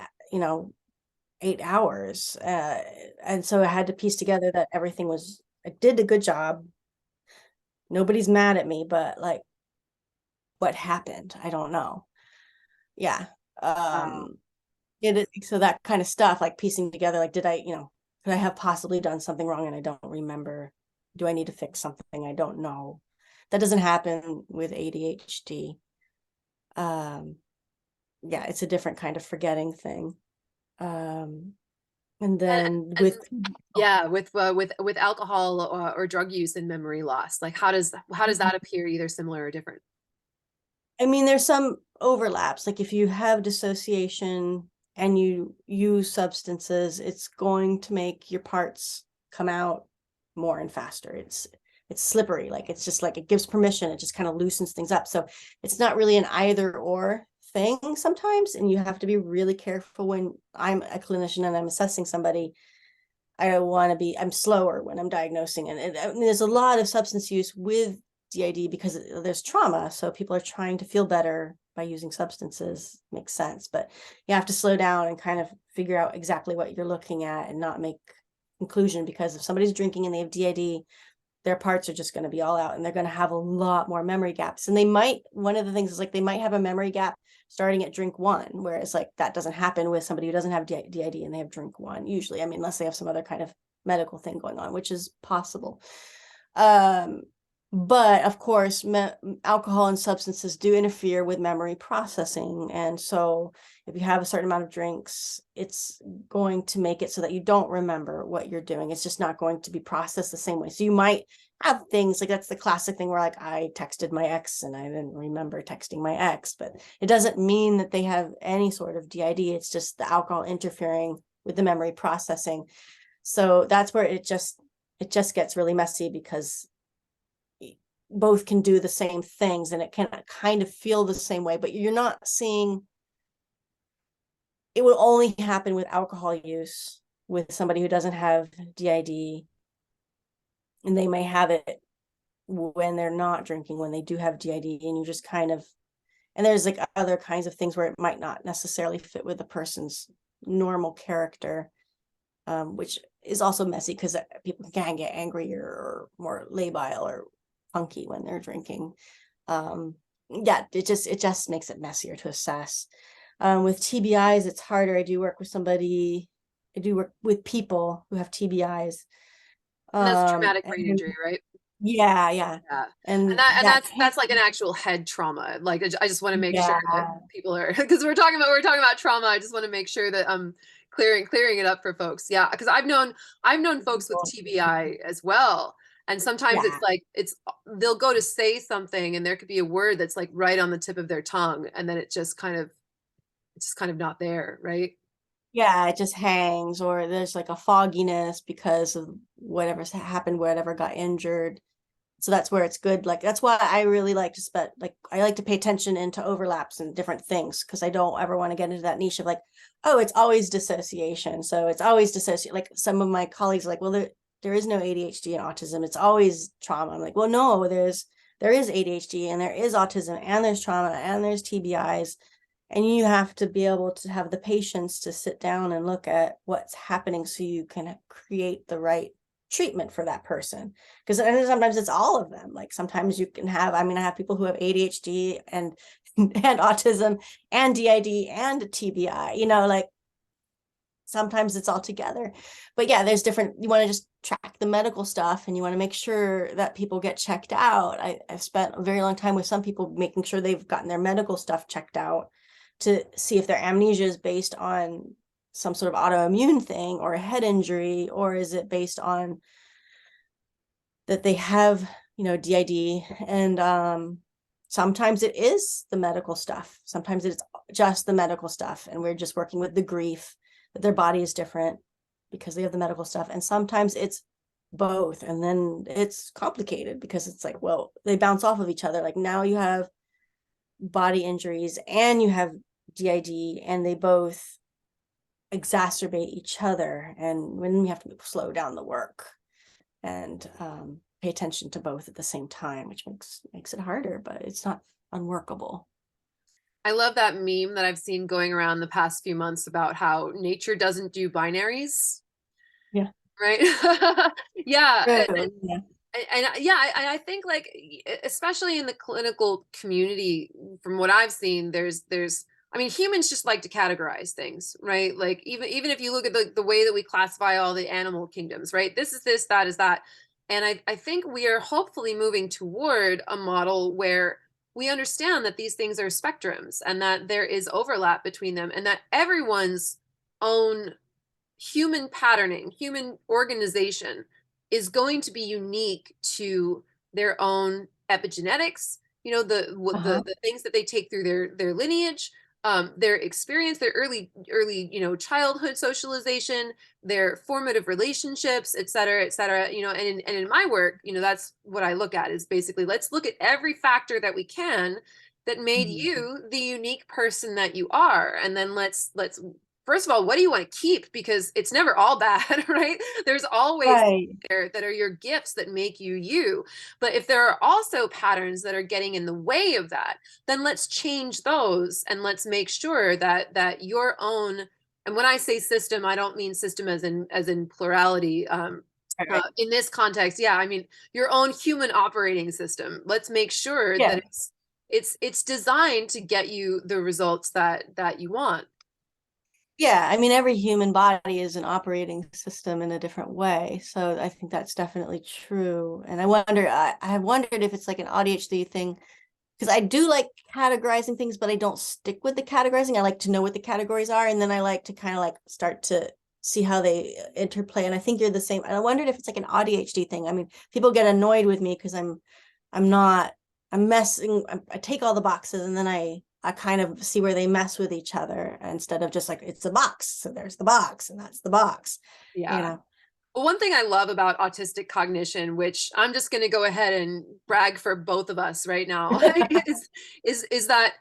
8 hours. And so I had to piece together that I did a good job. Nobody's mad at me, but like what happened? I don't know. Yeah. Wow. Um, so that kind of stuff, like piecing together, like, could I have possibly done something wrong and I don't remember? Do I need to fix something? I don't know. That doesn't happen with ADHD. Um, yeah, it's a different kind of forgetting thing. Um, and And, then and with, oh, yeah, with alcohol or drug use and memory loss, like how does that appear either similar or different? I mean, there's some overlaps. Like if you have dissociation and you use substances, it's going to make your parts come out more and faster. It's slippery. Like it's just like it gives permission. It just kind of loosens things up. So it's not really an either or thing sometimes. And you have to be really careful when I'm a clinician and I'm assessing somebody. I'm slower when I'm diagnosing. And I mean, there's a lot of substance use with DID because there's trauma. So people are trying to feel better by using substances. Makes sense. But you have to slow down and kind of figure out exactly what you're looking at and not make conclusion, because if somebody's drinking and they have DID, their parts are just going to be all out and they're going to have a lot more memory gaps. And one of the things is like they might have a memory gap starting at drink one, whereas like that doesn't happen with somebody who doesn't have DID and they have drink one usually. I mean, unless they have some other kind of medical thing going on, which is possible. Um, but of course, alcohol and substances do interfere with memory processing. And so if you have a certain amount of drinks, it's going to make it so that you don't remember what you're doing. It's just not going to be processed the same way. So you might have things like, that's the classic thing where like I texted my ex and I didn't remember texting my ex, but it doesn't mean that they have any sort of DID. It's just the alcohol interfering with the memory processing. So that's where it just gets really messy, because both can do the same things and it can kind of feel the same way, but you're not seeing. It will only happen with alcohol use with somebody who doesn't have DID, and they may have it when they're not drinking, when they do have DID, and you just kind of, and there's like other kinds of things where it might not necessarily fit with the person's normal character, which is also messy because people can get angrier or more labile or funky when they're drinking. Yeah, it just makes it messier to assess. With TBIs, it's harder. I do work with people who have TBIs. And that's traumatic brain And injury, right? yeah, yeah. Yeah. And And that and that that's can, that's like an actual head trauma. Like I just want to make sure that yeah, people are because we're talking about trauma. I just want to make sure that clearing it up for folks. Yeah, because I've known folks with TBI as well. And sometimes it's yeah. like they'll go to say something and there could be a word that's like right on the tip of their tongue and then it's just kind of not there, right? Yeah, it just hangs, or there's like a fogginess because of whatever's happened, whatever got injured. So that's where it's good. Like that's why I really like to I like to pay attention into overlaps and different things, because I don't ever want to get into that niche of like, oh, it's always dissociation. So it's always dissociate. Like some of my colleagues are like, well, there is no ADHD and autism. It's always trauma. I'm like, well, no, there is ADHD and there is autism and there's trauma and there's TBIs. And you have to be able to have the patience to sit down and look at what's happening so you can create the right treatment for that person. Because sometimes it's all of them. Like sometimes you can have, I mean, I have people who have ADHD and and autism and DID and TBI, like sometimes it's all together. But yeah, there's different, you want to just track the medical stuff and you want to make sure that people get checked out. I've spent a very long time with some people making sure they've gotten their medical stuff checked out to see if their amnesia is based on some sort of autoimmune thing or a head injury, or is it based on that they have, DID? And sometimes it is the medical stuff. Sometimes it's just the medical stuff, and we're just working with the grief that their body is different because they have the medical stuff. And sometimes it's both, and then it's complicated because it's like, well, they bounce off of each other. Like now you have body injuries and you have DID, and they both exacerbate each other, and when we have to slow down the work and pay attention to both at the same time, which makes it harder, but it's not unworkable. I love that meme that I've seen going around the past few months about how nature doesn't do binaries. Yeah. Right. Yeah. True. Yeah. And yeah, I think like especially in the clinical community, from what I've seen, I mean, humans just like to categorize things, right? Like even if you look at the way that we classify all the animal kingdoms, right? This is this, that is that. And I think we are hopefully moving toward a model where we understand that these things are spectrums and that there is overlap between them, and that everyone's own human patterning, human organization is going to be unique to their own epigenetics, the things that they take through their lineage, their experience, their early childhood socialization, their formative relationships, et cetera, et cetera. And in my work, that's what I look at, is basically let's look at every factor that we can that made Mhm. you the unique person that you are, and then let's first of all, what do you want to keep? Because it's never all bad, right? There's always Right. there that are your gifts that make you you. But if there are also patterns that are getting in the way of that, then let's change those, and let's make sure that your own, and when I say system, I don't mean system as in plurality. Right. In this context, yeah, I mean your own human operating system. Let's make sure Yeah. that it's designed to get you the results that you want. Yeah, I mean, every human body is an operating system in a different way. So I think that's definitely true. And I wondered if it's like an ADHD thing, because I do like categorizing things, but I don't stick with the categorizing. I like to know what the categories are, and then I like to kind of like start to see how they interplay. And I think you're the same. I wondered if it's like an ADHD thing. I mean, people get annoyed with me because I'm not, I'm messing, I take all the boxes, and then I kind of see where they mess with each other instead of just like, it's a box. So there's the box, and that's the box, you Yeah. know? Well, one thing I love about autistic cognition, which I'm just going to go ahead and brag for both of us right now, is that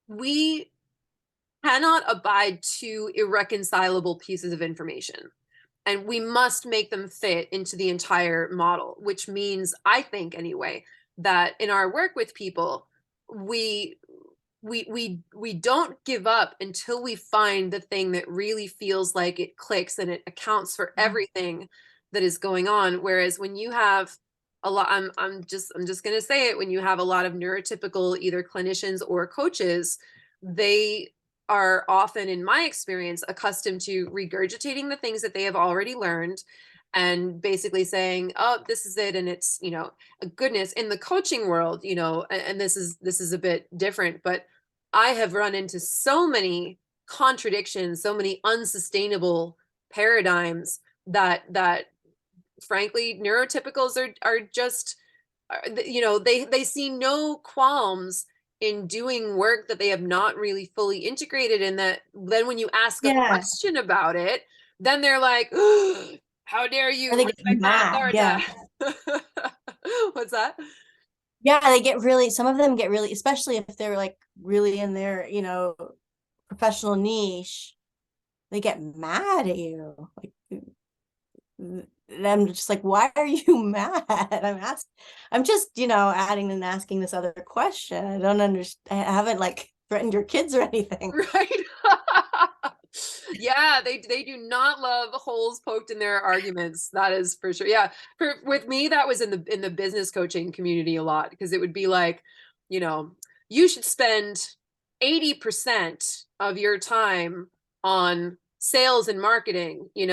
we cannot abide two irreconcilable pieces of information, and we must make them fit into the entire model, which means, I think anyway, that in our work with people, we we don't give up until we find the thing that really feels like it clicks and it accounts for everything that is going on. Whereas when you have a lot, I'm just going to say it, when you have a lot of neurotypical either clinicians or coaches, they are often, in my experience, accustomed to regurgitating the things that they have already learned and basically saying, oh, this is it, and it's, goodness. In the coaching world, and this is a bit different, but I have run into so many contradictions, so many unsustainable paradigms that frankly neurotypicals are just they see no qualms in doing work that they have not really fully integrated, and that then when you ask a Yeah. question about it, then they're like, how dare Or you they get respect my mad. Yeah. authority. What's that? Yeah, they get really, some of them get really, especially if they're like really in their, professional niche, they get mad at you. Like, and I'm just like, why are you mad? I'm just, adding and asking this other question. I don't understand. I haven't like threatened your kids or anything. Right. Yeah, they do not love holes poked in their arguments. That is for sure. Yeah. With me, that was in the business coaching community a lot, because it would be like, you know, you should spend 80% of your time on sales and marketing, and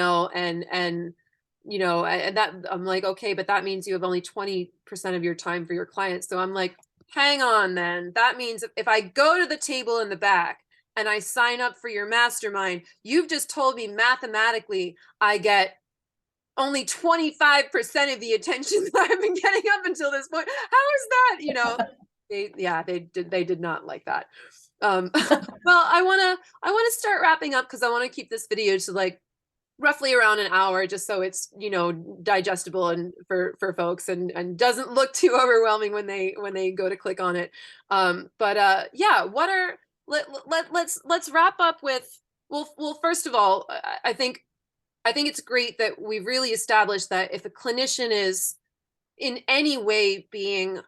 that I'm like, okay, but that means you have only 20% of your time for your clients. So I'm like, hang on then. That means if I go to the table in the back and I sign up for your mastermind, you've just told me mathematically I get only 25% of the attention that I've been getting up until this point. How is that? You know, they did not like that. Well, I want to start wrapping up because I want to keep this video to like roughly around an hour, just so it's, you know, digestible and for folks, and doesn't look too overwhelming when they go to click on it. Yeah, what are let's wrap up with, well, first of all, I think it's great that we've really established that if a clinician is in any way being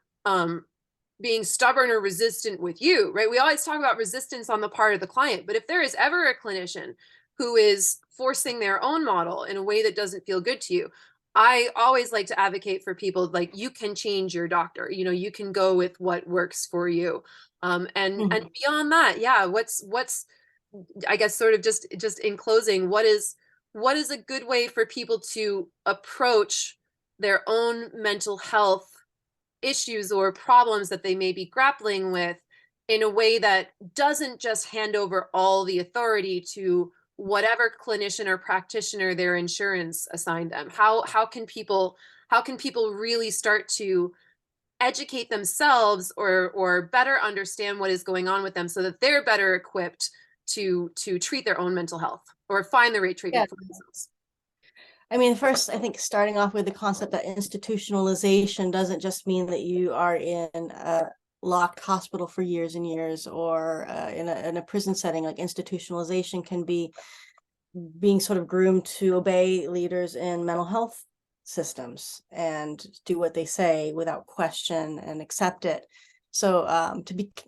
stubborn or resistant with you, right? We always talk about resistance on the part of the client, but if there is ever a clinician who is forcing their own model in a way that doesn't feel good to you, I always like to advocate for people, like, you can change your doctor, you know, you can go with what works for you. And beyond that, yeah, what's I guess sort of just in closing, what is a good way for people to approach their own mental health issues or problems that they may be grappling with in a way that doesn't just hand over all the authority to whatever clinician or practitioner their insurance assigned them? How can people really start to educate themselves or better understand what is going on with them so that they're better equipped to treat their own mental health or find the right Yeah. treatment for themselves? I mean, first, I think starting off with the concept that institutionalization doesn't just mean that you are in a locked hospital for years and years, or in a prison setting. Like, institutionalization can be being sort of groomed to obey leaders in mental health systems and do what they say without question and accept it. So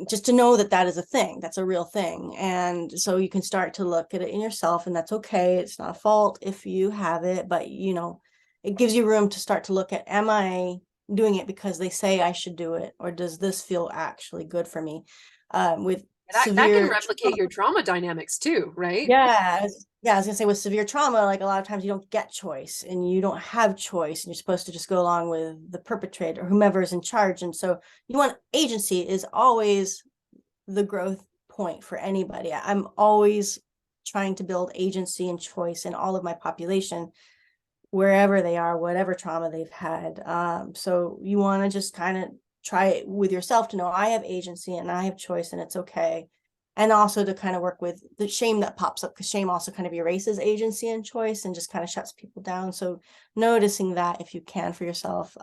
just to know that that is a thing, that's a real thing. And so you can start to look at it in yourself, and that's okay. It's not a fault if you have it, but you know, it gives you room to start to look at, am I doing it because they say I should do it, or does this feel actually good for me? With That can severe replicate your trauma dynamics too, right? yeah, I was gonna say, with severe trauma, like, a lot of times you don't get choice and you don't have choice, and you're supposed to just go along with the perpetrator or whomever is in charge. And so you want agency is always the growth point for anybody. I'm always trying to build agency and choice in all of my population, wherever they are, whatever trauma they've had. So you want to just kind of try it with yourself to know, I have agency and I have choice and it's okay. And also to kind of work with the shame that pops up, because shame also kind of erases agency and choice and just kind of shuts people down. So noticing that, if you can, for yourself,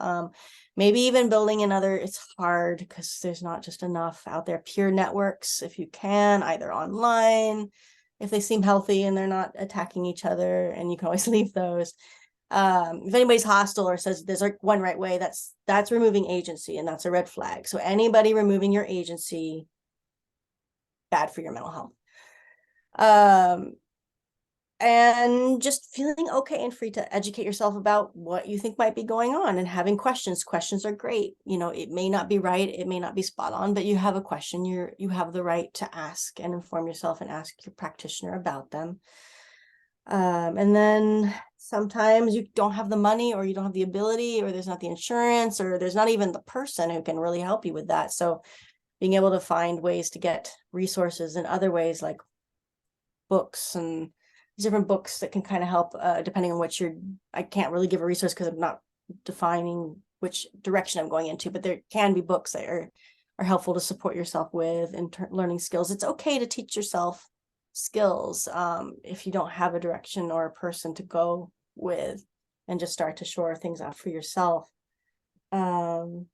maybe even building another, it's hard because there's not just enough out there, peer networks, if you can, either online, if they seem healthy and they're not attacking each other, and you can always leave those. If anybody's hostile or says there's like one right way, that's removing agency, and that's a red flag. So anybody removing your agency, bad for your mental health. And just feeling okay and free to educate yourself about what you think might be going on, and having questions. Questions are great. You know, it may not be right, it may not be spot on, but you have a question, you have the right to ask and inform yourself and ask your practitioner about them. And then sometimes you don't have the money, or you don't have the ability, or there's not the insurance, or there's not even the person who can really help you with that. So being able to find ways to get resources in other ways, like books and different books that can kind of help, depending on what I can't really give a resource because I'm not defining which direction I'm going into, but there can be books that are helpful to support yourself with and learning skills. It's okay to teach yourself skills if you don't have a direction or a person to go with, and just start to shore things out for yourself. I'm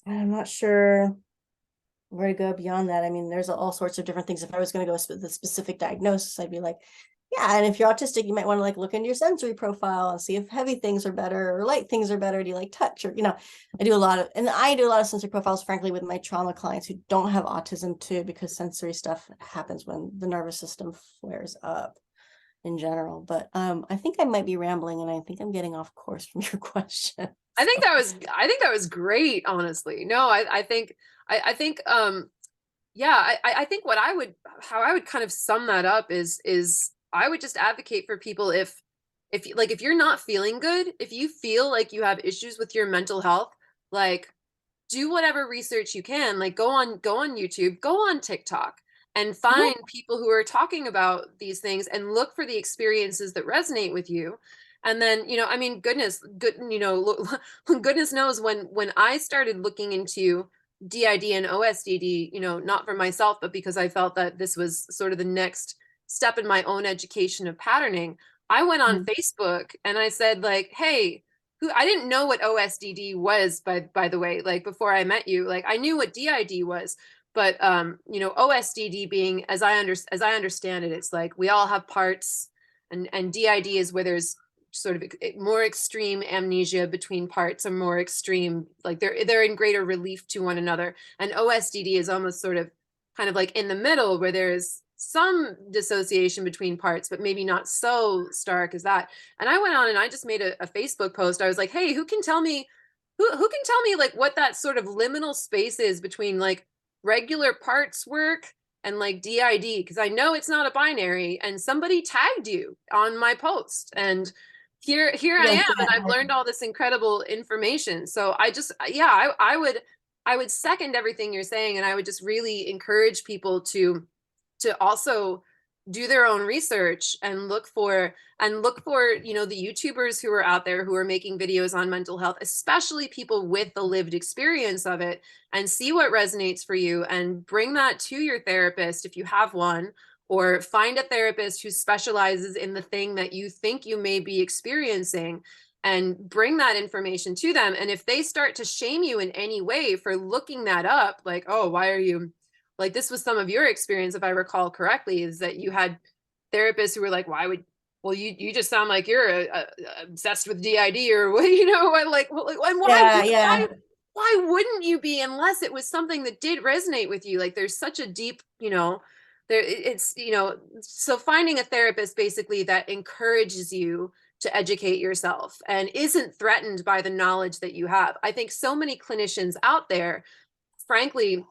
not sure where to go beyond that. I mean, there's all sorts of different things. If I was going to go with the specific diagnosis, I'd be like, yeah, and if you're autistic, you might want to like look into your sensory profile and see if heavy things are better or light things are better. Do you like touch? Or, you know, I do a lot of sensory profiles, frankly, with my trauma clients who don't have autism too, because sensory stuff happens when the nervous system flares up in general. But I think I might be rambling, and I think I'm getting off course from your question. I think that was great, honestly. No, I think yeah, I think how I would kind of sum that up is I would just advocate for people, if you're not feeling good, if you feel like you have issues with your mental health, like, do whatever research you can, like go on YouTube, go on TikTok, and Mhm. find people who are talking about these things and look for the experiences that resonate with you. And then, I mean, goodness knows when I started looking into DID and OSDD, not for myself, but because I felt that this was sort of the next step in my own education of patterning. I went on Mhm. Facebook and I said, like, hey, who I didn't know what OSDD was, by the way, like before I met you. Like I knew what DID was, but OSDD being, as I understand it, it's like we all have parts, and DID is where there's sort of more extreme amnesia between parts, or more extreme, like they're in greater relief to one another. And OSDD is almost sort of kind of like in the middle, where there's some dissociation between parts, but maybe not so stark as that. And I went on and I just made a Facebook post. I was like, hey, who can tell me who can tell me like what that sort of liminal space is between like regular parts work and like DID, because I know it's not a binary. And somebody tagged you on my post, and here I Yeah, am, and I've yeah. learned all this incredible information. So I just, yeah, I would second everything you're saying, and I would just really encourage people to also do their own research and look for the YouTubers who are out there who are making videos on mental health, especially people with the lived experience of it, and see what resonates for you, and bring that to your therapist if you have one, or find a therapist who specializes in the thing that you think you may be experiencing, and bring that information to them. And if they start to shame you in any way for looking that up, like, oh, why are you, like, this was some of your experience, if I recall correctly, is that you had therapists who were like, why would, well, you just sound like you're obsessed with DID, or what, and like, well, and Yeah, yeah. why wouldn't you be, unless it was something that did resonate with you? Like there's such a deep, there it's, so finding a therapist basically that encourages you to educate yourself and isn't threatened by the knowledge that you have. I think so many clinicians out there, frankly,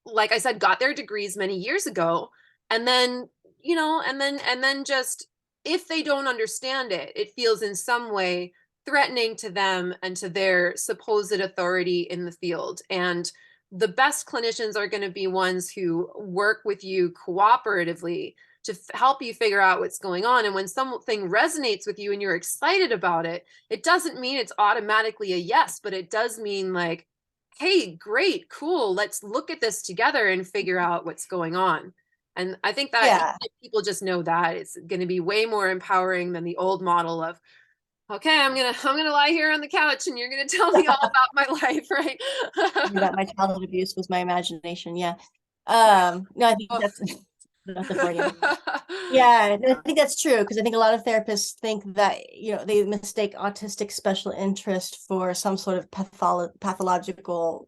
like I said, got their degrees many years ago, and then, and then just, if they don't understand it, it feels in some way threatening to them and to their supposed authority in the field. And the best clinicians are going to be ones who work with you cooperatively to help you figure out what's going on. And when something resonates with you and you're excited about it, it doesn't mean it's automatically a yes, but it does mean like, hey, great, cool, let's look at this together and figure out what's going on. And I think that even Yeah. if people just know that, it's going to be way more empowering than the old model of, okay, I'm gonna lie here on the couch and you're gonna tell me all about my life, right? That my childhood abuse was my imagination. Yeah. No, I think Oh. that's that's a Freudian. Yeah, I think that's true, because I think a lot of therapists think that, they mistake autistic special interest for some sort of pathological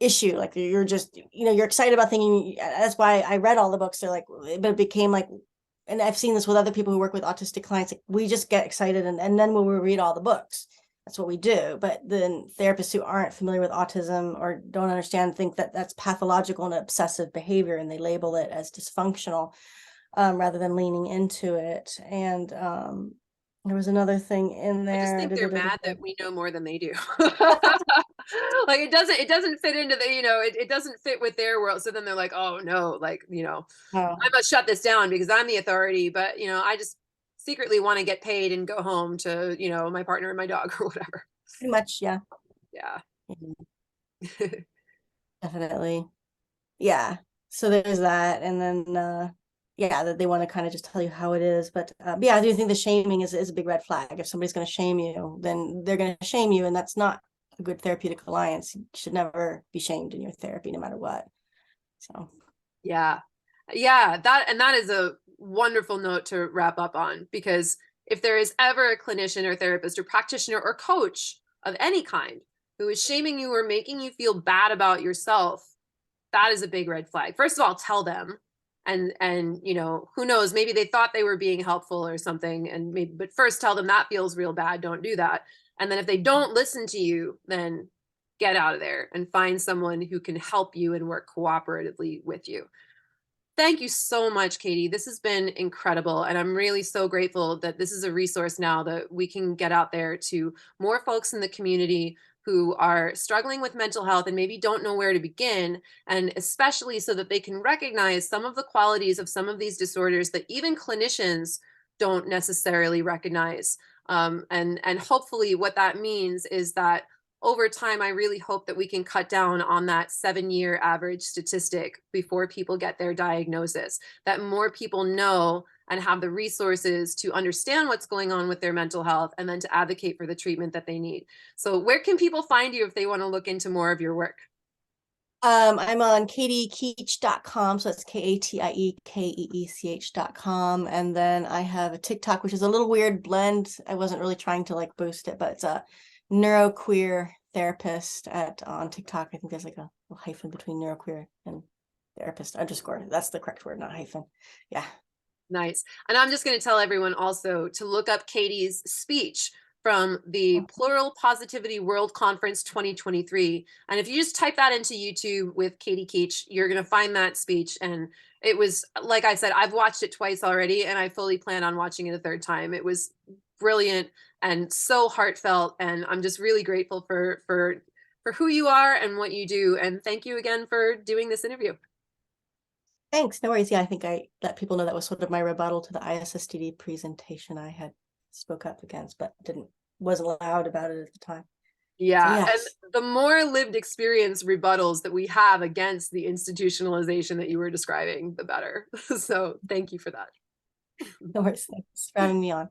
issue. Like you're just, you're excited about thinking. That's why I read all the books. They're like, but it became like, and I've seen this with other people who work with autistic clients. Like we just get excited, and then when we read all the books, that's what we do. But then therapists who aren't familiar with autism or don't understand think that that's pathological and obsessive behavior, and they label it as dysfunctional, rather than leaning into it. And there was another thing in I just there. think they're mad that we know more than they do. Like it doesn't fit into the, it doesn't fit with their world. So then they're like, oh no, like, Oh, I must shut this down because I'm the authority. But, I just secretly want to get paid and go home to, my partner and my dog or whatever. pretty much, yeah. Yeah. Yeah, definitely. Yeah. So there's that. And then yeah, that they want to kind of just tell you how it is. But yeah, I do think the shaming is a big red flag. If somebody's going to shame you, then they're going to shame you, and that's not a good therapeutic alliance. You should never be shamed in your therapy, no matter what. So Yeah. Yeah. That is a wonderful note to wrap up on, because if there is ever a clinician or therapist or practitioner or coach of any kind who is shaming you or making you feel bad about yourself, that is a big red flag. First of all, tell them. And who knows, maybe they thought they were being helpful or something, and maybe, but first tell them that feels real bad, don't do that. And then if they don't listen to you, then get out of there and find someone who can help you and work cooperatively with you. Thank you so much, Katie. This has been incredible. And I'm really so grateful that this is a resource now that we can get out there to more folks in the community, who are struggling with mental health and maybe don't know where to begin, and especially so that they can recognize some of the qualities of some of these disorders that even clinicians don't necessarily recognize. And hopefully what that means is that over time, I really hope that we can cut down on that 7-year average statistic before people get their diagnosis, that more people know and have the resources to understand what's going on with their mental health and then to advocate for the treatment that they need. So where can people find you if they want to look into more of your work? I'm on katiekeech.com, so it's KATIEKEECH.com. And then I have a TikTok, which is a little weird blend. I wasn't really trying to like boost it, but it's a neuroqueer therapist on TikTok. I think there's like a little hyphen between neuroqueer and therapist _ That's the correct word, not hyphen. Yeah. Nice. And I'm just going to tell everyone also to look up Katie's speech from the Plural Positivity World Conference 2023. And if you just type that into YouTube with Katie Keech, you're going to find that speech. And it was, like I said, I've watched it twice already, and I fully plan on watching it a third time. It was brilliant and so heartfelt. And I'm just really grateful for who you are and what you do. And thank you again for doing this interview. Thanks. No worries. Yeah, I think I let people know that was sort of my rebuttal to the ISSDD presentation I had spoke up against, but wasn't loud about it at the time. Yeah, So, yes. and the more lived experience rebuttals that we have against the institutionalization that you were describing, the better. So thank you for that. No worries. Thanks for having me on.